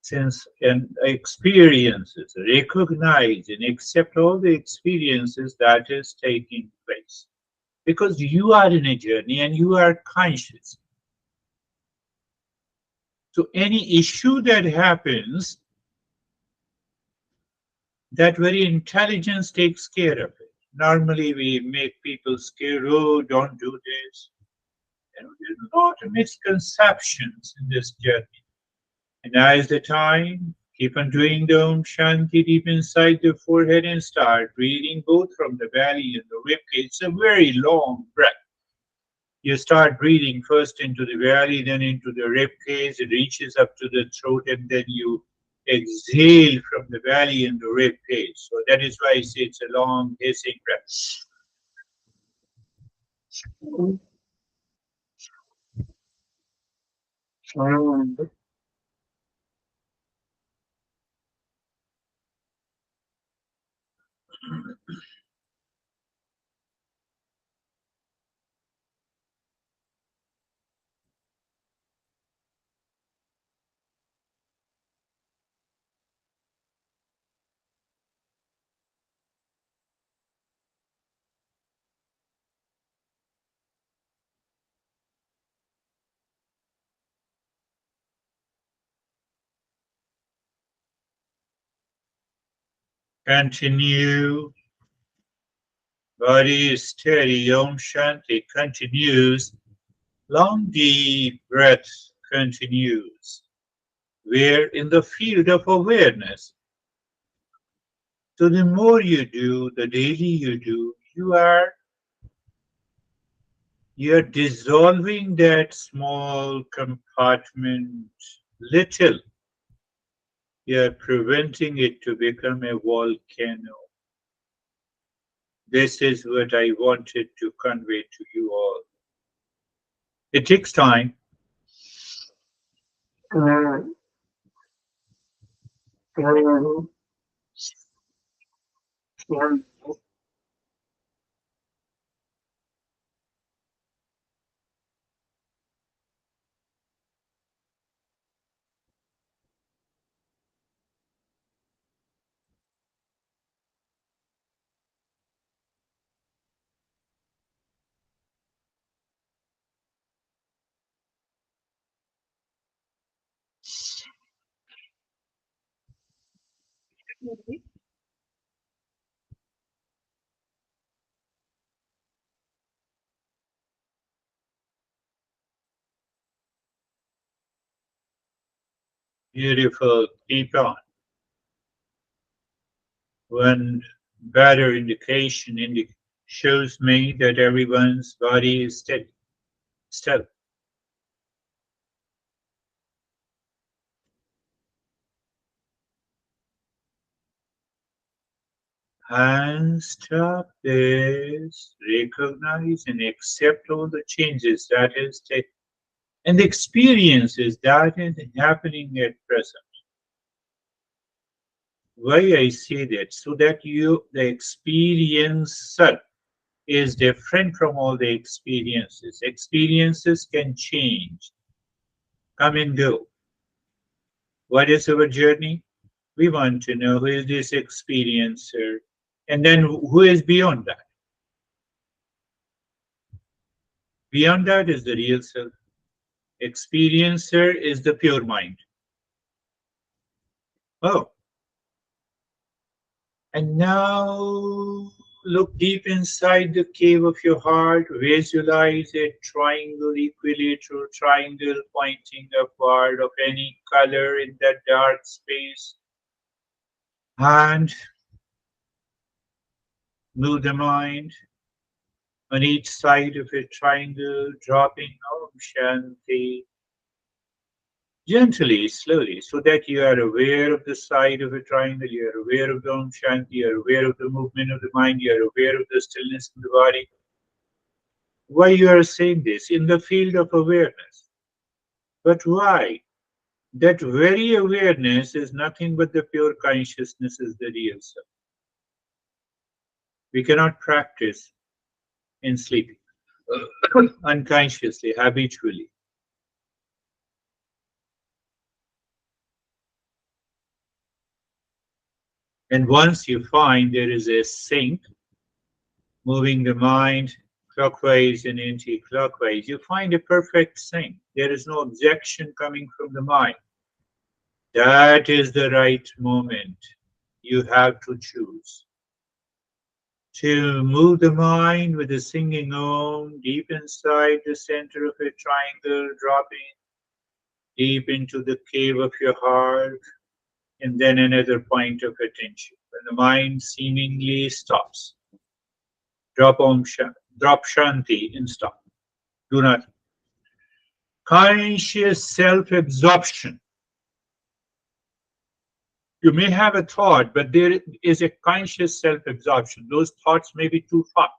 since and experiences. Recognize and accept all the experiences that is taking place. Because you are in a journey and you are conscious. So any issue that happens, that very intelligence takes care of it. Normally we make people scared, oh, don't do this. You know, there's a lot of misconceptions in this journey. And now is the time. Keep on doing the Om Shanti deep inside the forehead and start breathing both from the belly and the rib cage. It's a very long breath. You start breathing first into the belly, then into the rib cage. It reaches up to the throat, and then you exhale from the belly and the rib cage. So that is why I say it's a long hissing breath. Continue. Body is steady. Om Shanti continues. Long deep breath continues. We're in the field of awareness. So the more you do, the daily you do, you're dissolving that small compartment little. You're preventing it to become a volcano. This is what I wanted to convey to you all. It takes time. Beautiful. Keep on. One better indication shows me that everyone's body is steady, still. And stop this. Recognize and accept all the changes that is taking and the experiences that is happening at present. Why I say that? So that the experiencer is different from all the experiences. Experiences can change, come and go. What is our journey? We want to know who is this experiencer, and then who is beyond that. Beyond that is the real self. Experiencer is the pure mind. Oh, and now look deep inside the cave of your heart. Visualize a triangle, equilateral triangle pointing upward of any color in that dark space. And move the mind on each side of a triangle, dropping Om Shanti gently, slowly, so that you are aware of the side of a triangle, you are aware of the Om Shanti, you are aware of the movement of the mind, you are aware of the stillness in the body. Why you are saying this? In the field of awareness. But why? That very awareness is nothing but the pure consciousness is the real self. We cannot practice in sleeping unconsciously, habitually. And once you find there is a sync moving the mind clockwise and anti-clockwise, you find a perfect sync. There is no objection coming from the mind. That is the right moment. You have to choose to move the mind with the singing Om deep inside the center of a triangle, dropping deep into the cave of your heart, and then another point of attention. When the mind seemingly stops, drop Shanti and stop. Do not. Conscious self-absorption. You may have a thought, but there is a conscious self-absorption. Those thoughts may be too far.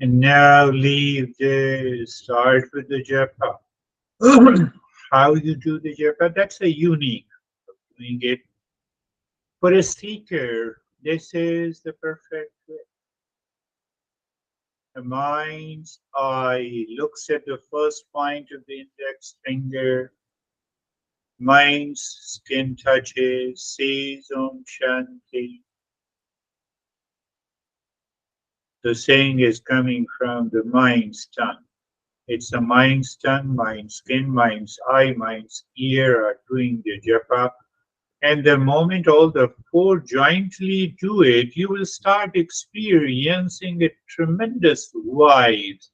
And now leave the start with the japa. How you do the japa, that's a unique doing it. For a seeker, this is the perfect way. The mind's eye looks at the first point of the index finger. Mind's skin touches, says Om Shanti. The saying is coming from the mind's tongue. It's the mind's tongue, mind's skin, mind's eye, mind's ear are doing the japa. And the moment all the four jointly do it, you will start experiencing a tremendous vibe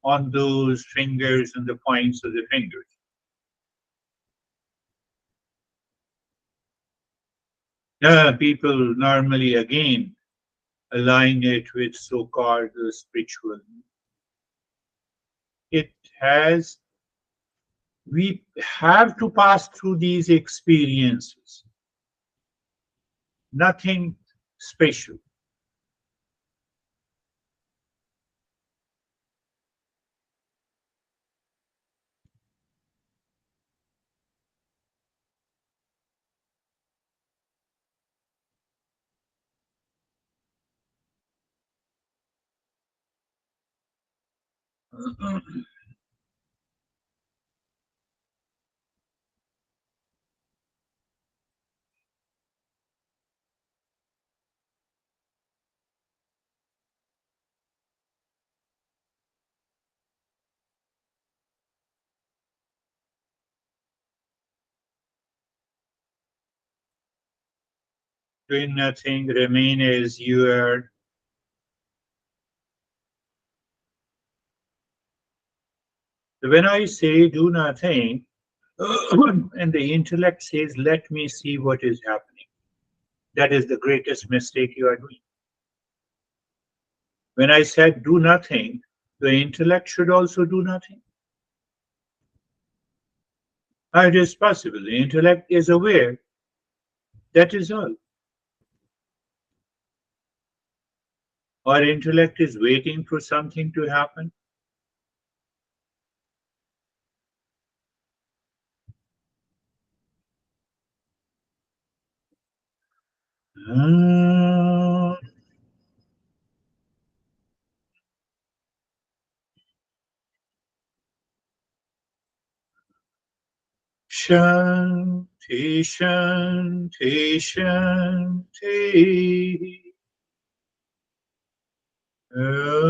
on those fingers and the points of the fingers. People normally again align it with so-called spiritual. It has, we have to pass through these experiences. Nothing special. Doing nothing, remain as you are. When I say do nothing, and the intellect says, let me see what is happening, that is the greatest mistake you are doing. When I said do nothing, the intellect should also do nothing. How it is possible? The intellect is aware, that is all. Our intellect is waiting for something to happen. Ah, Shanti, Shanti, Shanti. Om.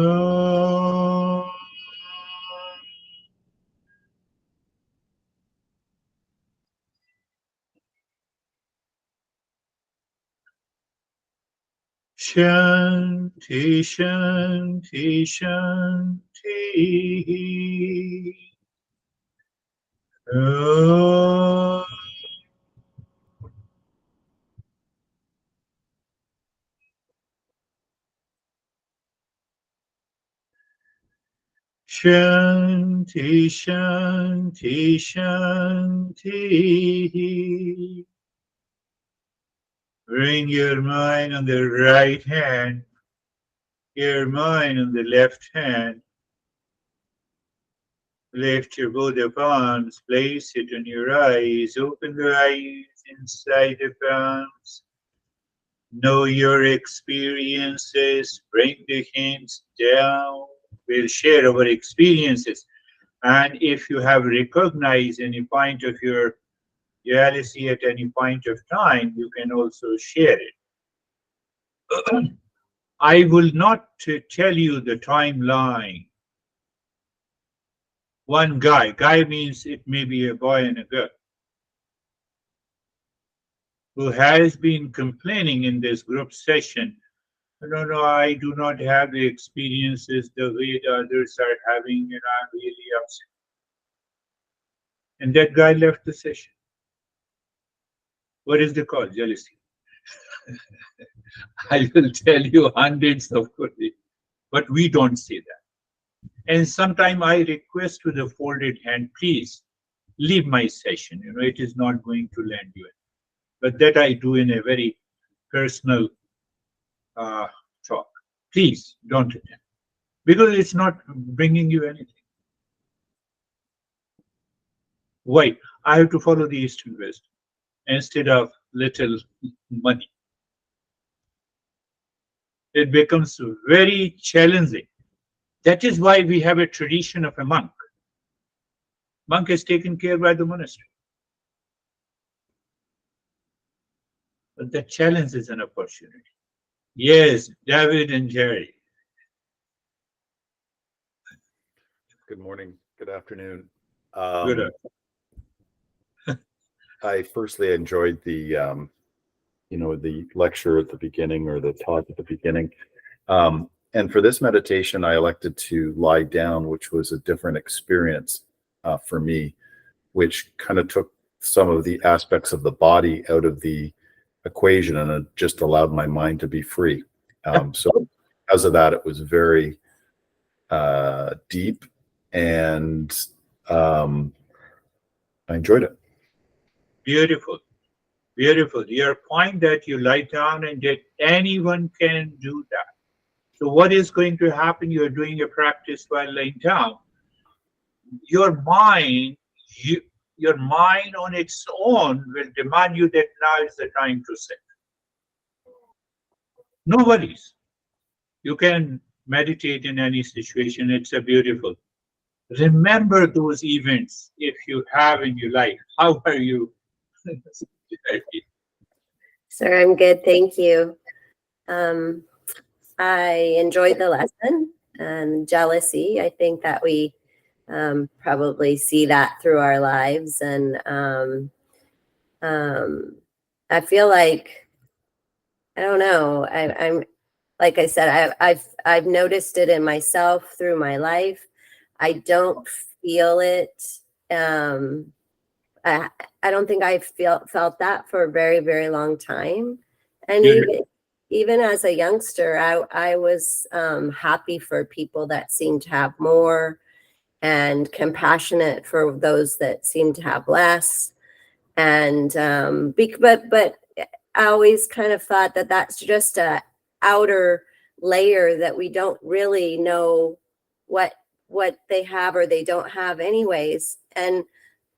Shanti, Shanti, Shanti. Om. Shanti, Shanti, Shanti. Bring your mind on the right hand, your mind on the left hand. Lift your both of arms, place it on your eyes, open the eyes inside the palms. Know your experiences, bring the hands down. We'll share our experiences. And if you have recognized any point of your jealousy at any point of time, you can also share it. I will not tell you the timeline. One guy means it may be a boy and a girl, who has been complaining in this group session, no, I do not have the experiences the way the others are having, and I'm really upset. And that guy left the session. What is the cause? Jealousy. I will tell you hundreds of ways, but we don't say that. And sometimes I request with a folded hand, please leave my session. It is not going to land you. But that I do in a very personal talk. Please don't attend. because it's not bringing you anything. Why? I have to follow the east and west instead of little money. It becomes very challenging. That is why we have a tradition of a monk. Monk is taken care by the monastery. But the challenge is an opportunity. Yes, David and Jerry. Good morning. Good afternoon. Good. I firstly enjoyed the lecture at the beginning or the talk at the beginning. And for this meditation, I elected to lie down, which was a different experience for me, which kind of took some of the aspects of the body out of the equation and it just allowed my mind to be free. So because of that, it was very deep and I enjoyed it. Beautiful. Beautiful. Your point that you lie down and that anyone can do that. So what is going to happen? You're doing a practice while laying down. Your mind, you, your mind on its own will demand you that now is the time to sit. No worries. You can meditate in any situation. It's a beautiful. Remember those events if you have in your life. How are you? Sir, I'm good, thank you. I enjoyed the lesson and jealousy. I think that we probably see that through our lives, and I feel like I don't know. I'm like I said, I've noticed it in myself through my life. I don't feel it. I I don't think I felt that for a very, very long time. And even as a youngster, I was happy for people that seemed to have more and compassionate for those that seemed to have less. And but I always kind of thought that that's just a outer layer that we don't really know what they have or they don't have anyways. And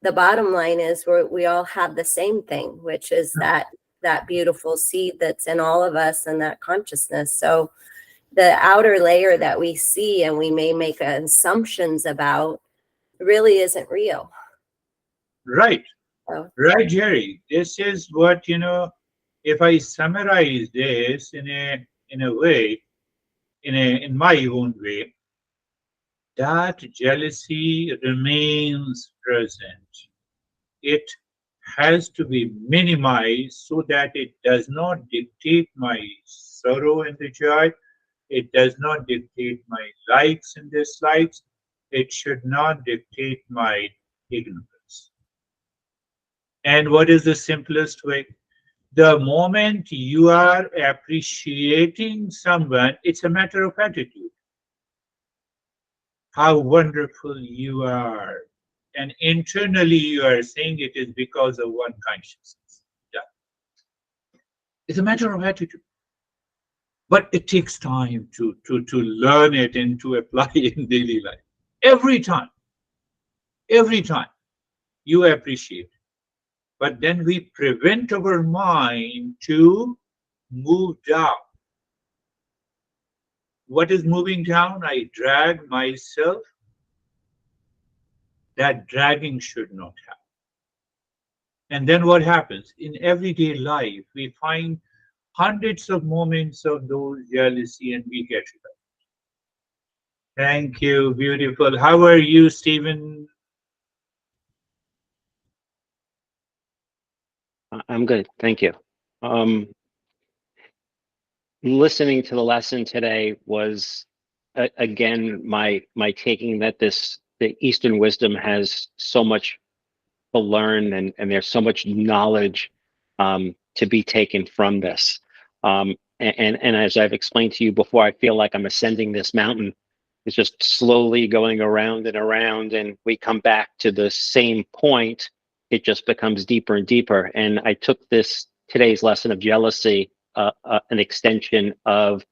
the bottom line is we all have the same thing, which is that beautiful seed that's in all of us and that consciousness. So the outer layer that we see and we may make assumptions about really isn't real. Right. So, Right, Jerry. This is what, if I summarize this in a way, in my own way, that jealousy remains present. It has to be minimized so that it does not dictate my sorrow and the joy. It does not dictate my likes and dislikes. It should not dictate my ignorance. And what is the simplest way? The moment you are appreciating someone, it's a matter of attitude. How wonderful you are. And internally you are saying it is because of one consciousness. Yeah. It's a matter of attitude. But it takes time to learn it and to apply in daily life. Every time you appreciate. But then we prevent our mind to move down. What is moving down? I drag myself. That dragging should not happen. And then what happens? In everyday life, we find hundreds of moments of those jealousy and we get it. Thank you. Beautiful. How are you, Stephen? I'm good, thank you. Listening to the lesson today was again my taking that the Eastern wisdom has so much to learn and there's so much knowledge to be taken from this. And as I've explained to you before, I feel like I'm ascending this mountain. It's just slowly going around and around, and we come back to the same point. It just becomes deeper and deeper. And I took today's lesson of jealousy, an extension of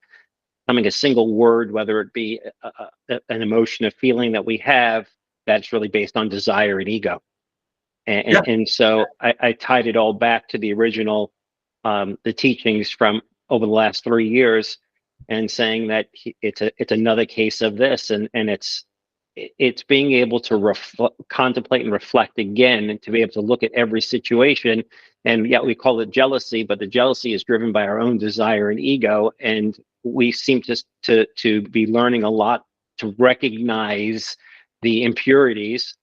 becoming a single word, whether it be an emotion, a feeling that we have that's really based on desire and ego. And so I tied it all back to the original, the teachings from over the last 3 years, and saying that it's another case of this, and it's being able to contemplate and reflect again, and to be able to look at every situation. And yet we call it jealousy, but the jealousy is driven by our own desire and ego, and we seem to be learning a lot to recognize the impurities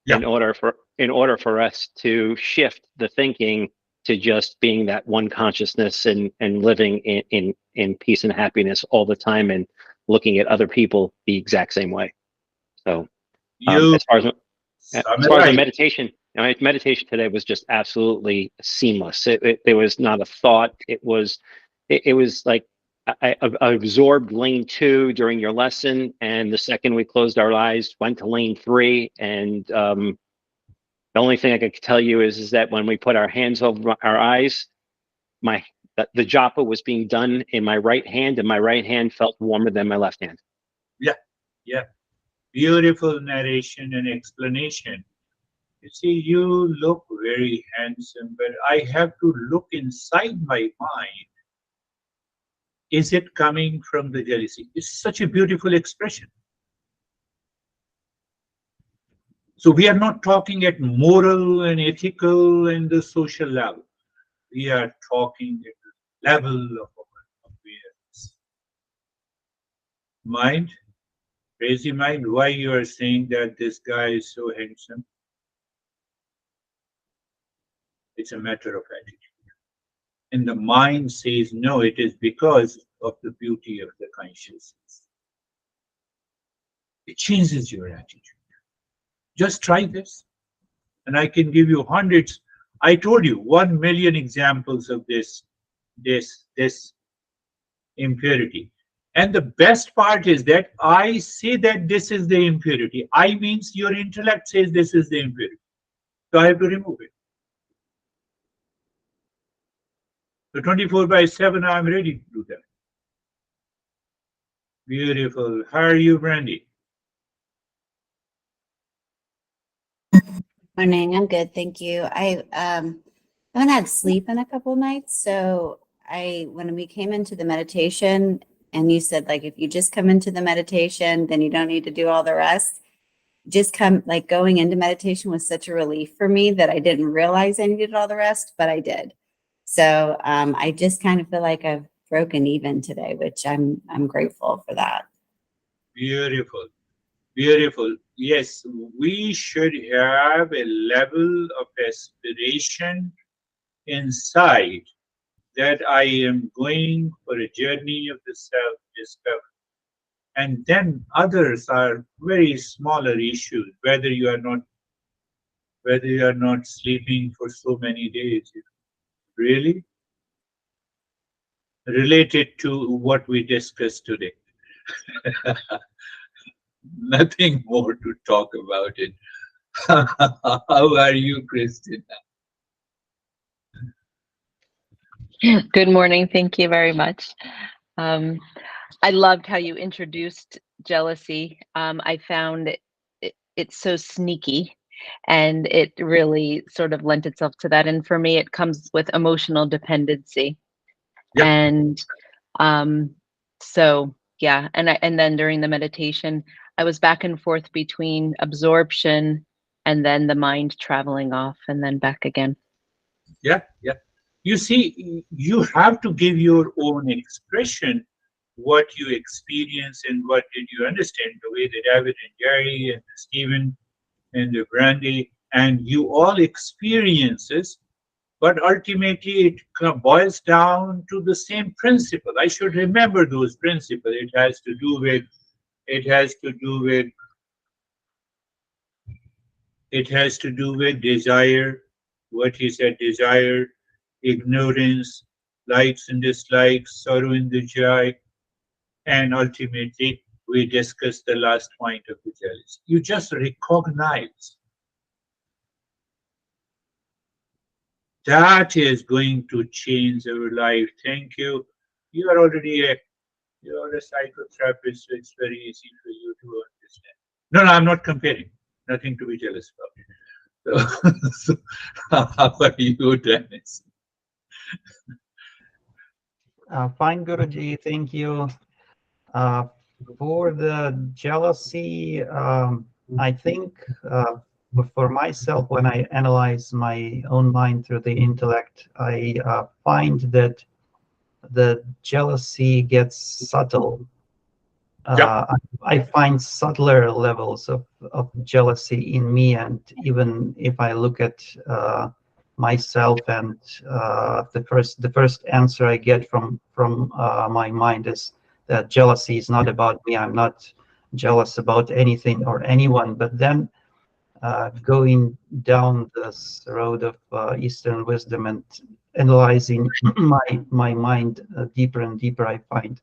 in order for us to shift the thinking to just being that one consciousness, and living in peace and happiness all the time, and looking at other people the exact same way. So You as far as my summarize. meditation, my meditation today was just absolutely seamless. There was not a thought. It was like I absorbed lane 2 during your lesson, and the second we closed our eyes, went to lane 3, and the only thing I could tell you is that when we put our hands over our eyes, the japa was being done in my right hand, and my right hand felt warmer than my left hand. Yeah. Beautiful narration and explanation. You see, you look very handsome, but I have to look inside my mind. Is it coming from the jealousy? It's such a beautiful expression. So we are not talking at moral and ethical and the social level. We are talking at the level of our awareness. Mind, crazy mind, why you are saying that this guy is so handsome? It's a matter of attitude. And the mind says, no, it is because of the beauty of the consciousness. It changes your attitude. Just try this. And I can give you hundreds. I told you 1 million examples of this impurity. And the best part is that I say that this is the impurity. I means your intellect says this is the impurity. So I have to remove it. So 24/7, I'm ready to do that. Beautiful. How are you, Brandy? Morning, I'm good, thank you. I haven't had sleep in a couple nights, so when we came into the meditation and you said like if you just come into the meditation, then you don't need to do all the rest. Just come like going into meditation was such a relief for me that I didn't realize I needed all the rest, but I did. So I just kind of feel like I've broken even today, which I'm grateful for that. Beautiful. Beautiful. Yes, we should have a level of aspiration inside that I am going for a journey of the self-discovery. And then others are very smaller issues, whether you are not sleeping for so many days. Really? Related to what we discussed today. Nothing more to talk about it. How are you, Christina? Good morning. Thank you very much. I loved how you introduced jealousy. I found it's so sneaky, and it really sort of lent itself to that. And for me, it comes with emotional dependency. Yep. And so yeah, and then during the meditation, I was back and forth between absorption and then the mind traveling off and then back again. Yeah. You see, you have to give your own expression, what you experience and what did you understand, the way that David and Jerry and Stephen and the Brandy and you all experiences, but ultimately it boils down to the same principle. I should remember those principles. It has to do with desire, what he said, desire, ignorance, likes and dislikes, sorrow and the joy, and ultimately we discussed the last point of the jealousy. You just recognize that is going to change our life. Thank you. You are already You're a psychotherapist, so it's very easy for you to understand. No, no, I'm not comparing. Nothing to be jealous about. So, how are you, Dennis? Fine, Guruji. Thank you. Uh, for the jealousy, I think for myself, when I analyze my own mind through the intellect, I find that the jealousy gets subtle. Yeah. I find subtler levels of jealousy in me, and even if I look at myself, and the first answer I get from my mind is that jealousy is not about me. I'm not jealous about anything or anyone. But then going down this road of Eastern wisdom and analyzing my mind deeper and deeper, I find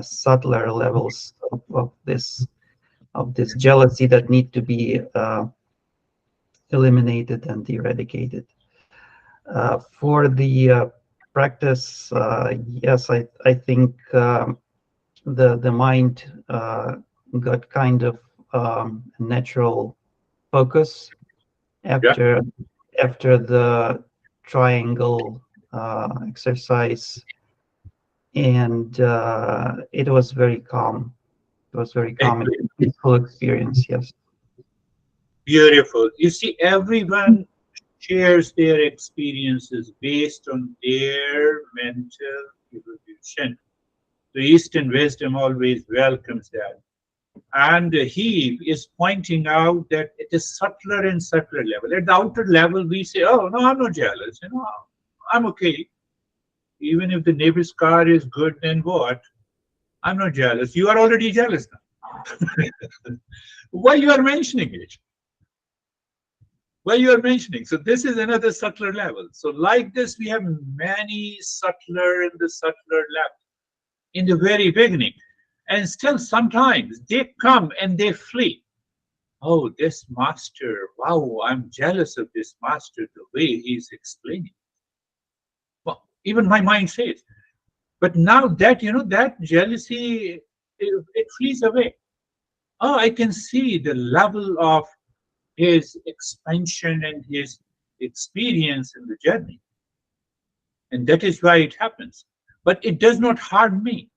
subtler levels of this jealousy that need to be eliminated and eradicated. For the practice, yes, I think the mind got kind of natural focus after the triangle exercise, and it was very calm. It was very calm and peaceful experience. Yes. Beautiful. You see, everyone shares their experiences based on their mental evolution. The Eastern wisdom always welcomes that. And he is pointing out that it is subtler and subtler level. At the outer level, we say, oh, no, I'm not jealous. I'm okay. Even if the neighbor's car is good, then what? I'm not jealous. You are already jealous now. Why you are mentioning it? Why you are mentioning? So this is another subtler level. So like this, we have many subtler and the subtler level in the very beginning. And still sometimes they come and they flee. Oh, this master, wow, I'm jealous of this master, the way he's explaining. Well, even my mind says. But now that, that jealousy, it flees away. Oh, I can see the level of his expansion and his experience in the journey. And that is why it happens. But it does not harm me.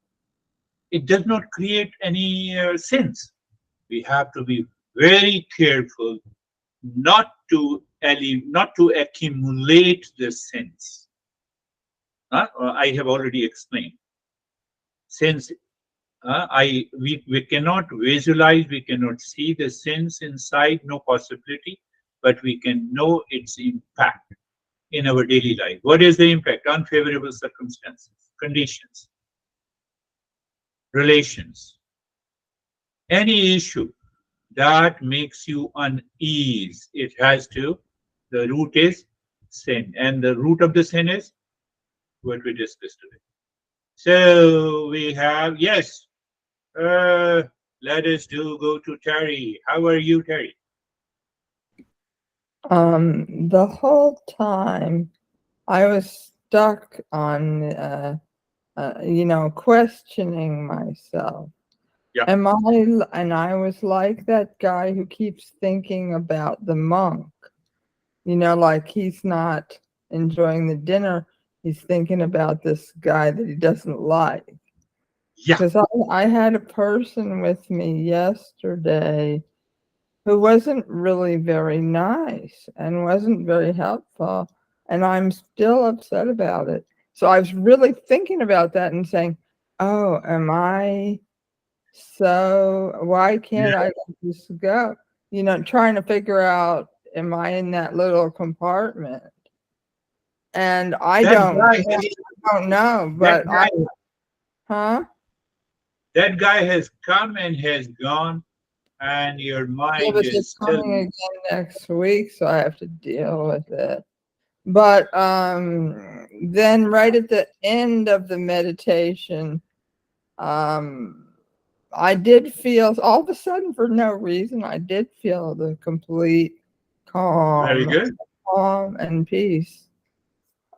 It does not create any sins. We have to be very careful not to accumulate the sins. I have already explained. Since we cannot visualize, we cannot see the sins inside, no possibility, but we can know its impact in our daily life. What is the impact? Unfavorable circumstances, conditions, relations, any issue that makes you unease. It has to, the root is sin. And the root of the sin is what we discussed today. So we have, yes, let us go to Terry. How are you, Terry? The whole time I was stuck on, questioning myself. Yeah. And I was like that guy who keeps thinking about the monk, like he's not enjoying the dinner. He's thinking about this guy that he doesn't like. Yeah. Because I had a person with me yesterday who wasn't really very nice and wasn't very helpful. And I'm still upset about it. So I was really thinking about that and saying, oh, why can't I let this go? Trying to figure out, am I in that little compartment? And I don't know, but that guy has come and has gone, and your mind but is it's still coming again next week, so I have to deal with it. But then right at the end of the meditation, I did feel, all of a sudden, for no reason, I did feel the complete very good. calm and peace.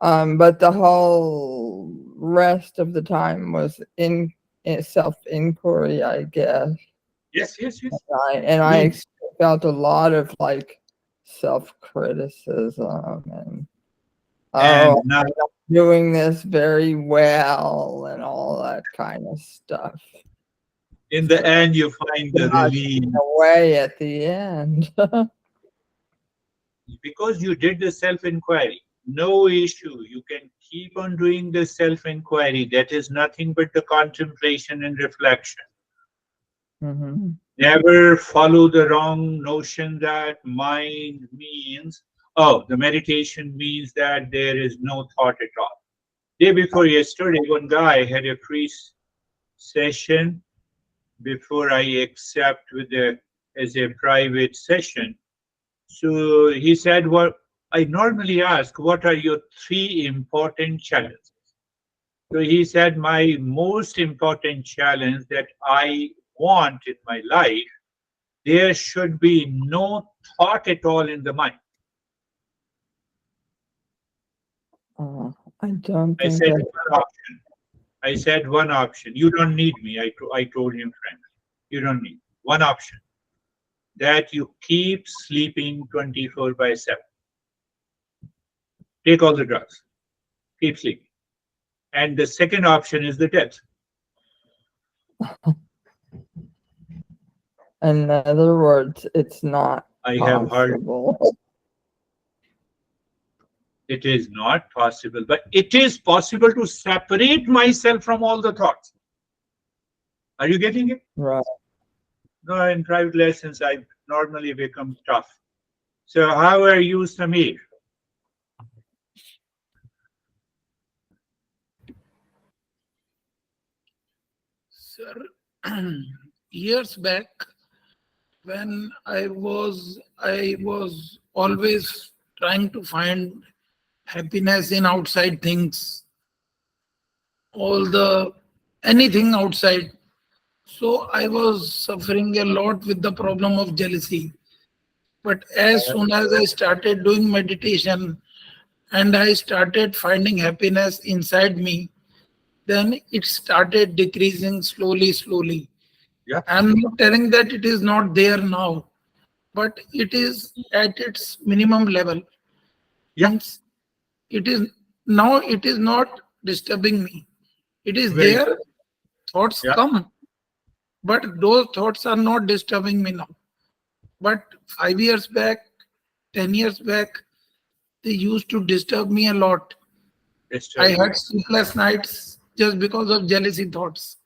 But the whole rest of the time was in self-inquiry, I guess. Yes, yes, yes. I felt a lot of like self-criticism and And now, I'm not doing this very well and all that kind of stuff. in the end, you find the relief Away at the end. because you did the self-inquiry. No issue. You can keep on doing the self-inquiry. That is nothing but the contemplation and reflection. Mm-hmm. Never follow the wrong notion that mind means, oh, the meditation means that there is no thought at all. Day before yesterday, one guy had a free session before I accept as a private session. So he said, well, I normally ask, what are your 3 important challenges? So he said, my most important challenge that I want in my life, there should be no thought at all in the mind. I don't I think said that. one option. I said one option. You don't need me. I told him frankly. You don't need one option. That you keep sleeping 24/7. Take all the drugs. Keep sleeping. And the second option is the death. In other words, it's not I have heard possible. it is not possible, but it is possible to separate myself from all the thoughts. Are you getting it? Right. No, in private lessons, I normally become tough. So how are you, Samir? Sir, years back, when I was always trying to find happiness in outside things, anything outside. So I was suffering a lot with the problem of jealousy. But as soon as I started doing meditation and I started finding happiness inside me, then it started decreasing slowly, slowly. Yeah. I'm not telling that it is not there now, but it is at its minimum level. Yeah. Means it is now, it is not disturbing me. It is Very there, good. thoughts Yeah. come, but those thoughts are not disturbing me now. But 5 years back, 10 years back, they used to disturb me a lot. I had sleepless nights just because of jealousy thoughts.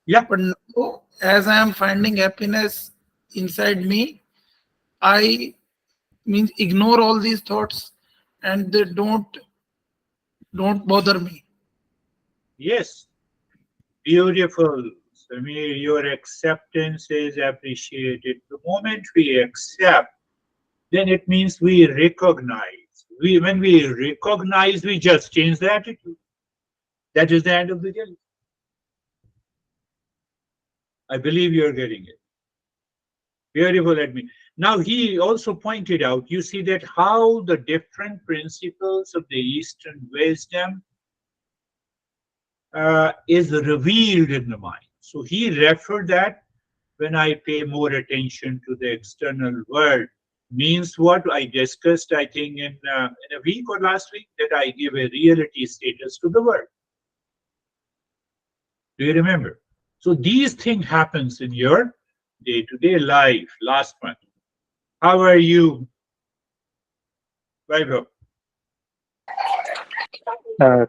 Yeah. But now, as I am finding happiness inside me, I ignore all these thoughts and they don't bother me. Yes. Beautiful. Samir, your acceptance is appreciated. The moment we accept, then it means we recognize. When we recognize, we just change the attitude. That is the end of the journey. I believe you're getting it. Beautiful, Admin. Now, he also pointed out, you see that how the different principles of the Eastern wisdom is revealed in the mind. So he referred that when I pay more attention to the external world, means what I discussed, I think, in a week or last week, that I give a reality status to the world. Do you remember? So these things happens in your day-to-day life. Last month, how are you, Vaibhav?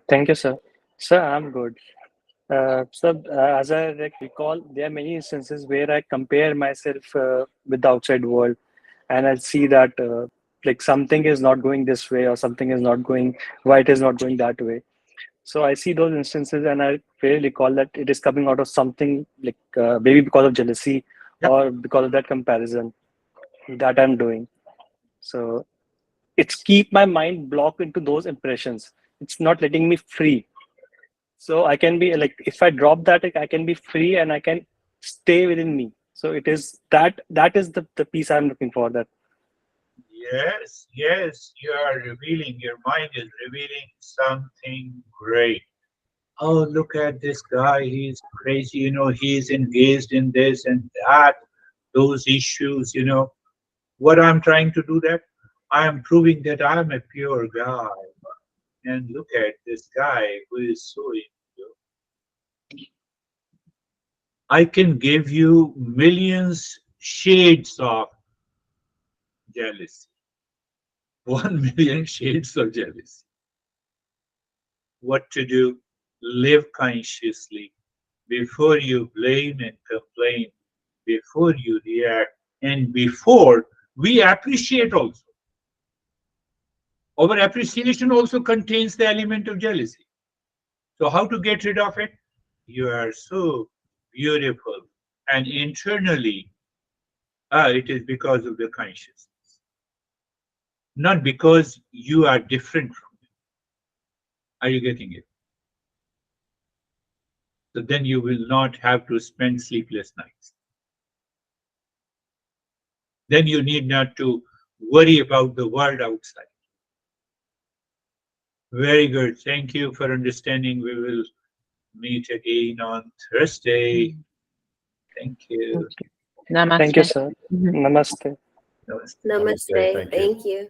Thank you, sir. Sir, I'm good. As I recall, there are many instances where I compare myself with the outside world, and I see that like something is not going this way, or something is not going, why it is not going that way. So I see those instances, and I really recall that it is coming out of something like maybe because of jealousy, or because of that comparison that I'm doing. So it's keep my mind blocked into those impressions. It's not letting me free. So I can be like, if I drop that, I can be free and I can stay within me. So it is that is the piece I'm looking for. That Yes, yes, you are revealing, your mind is revealing something great. Oh, look at this guy, he's crazy, he's engaged in this and that, those issues. What I'm trying to do that? I am proving that I'm a pure guy. And look at this guy who is so impure. I can give you millions shades of jealousy. 1 million shades of jealousy. What to do? Live consciously before you blame and complain, before you react, and before we appreciate also. Our appreciation also contains the element of jealousy. So, how to get rid of it? You are so beautiful, and internally, it is because of the consciousness, not because you are different from it. Are you getting it? So then you will not have to spend sleepless nights. Then you need not to worry about the world outside. Very good. Thank you for understanding. We will meet again on Thursday. Thank you. Namaste. Thank you, sir. Mhm. Namaste. Namaste. Namaste. Thank you. Thank you.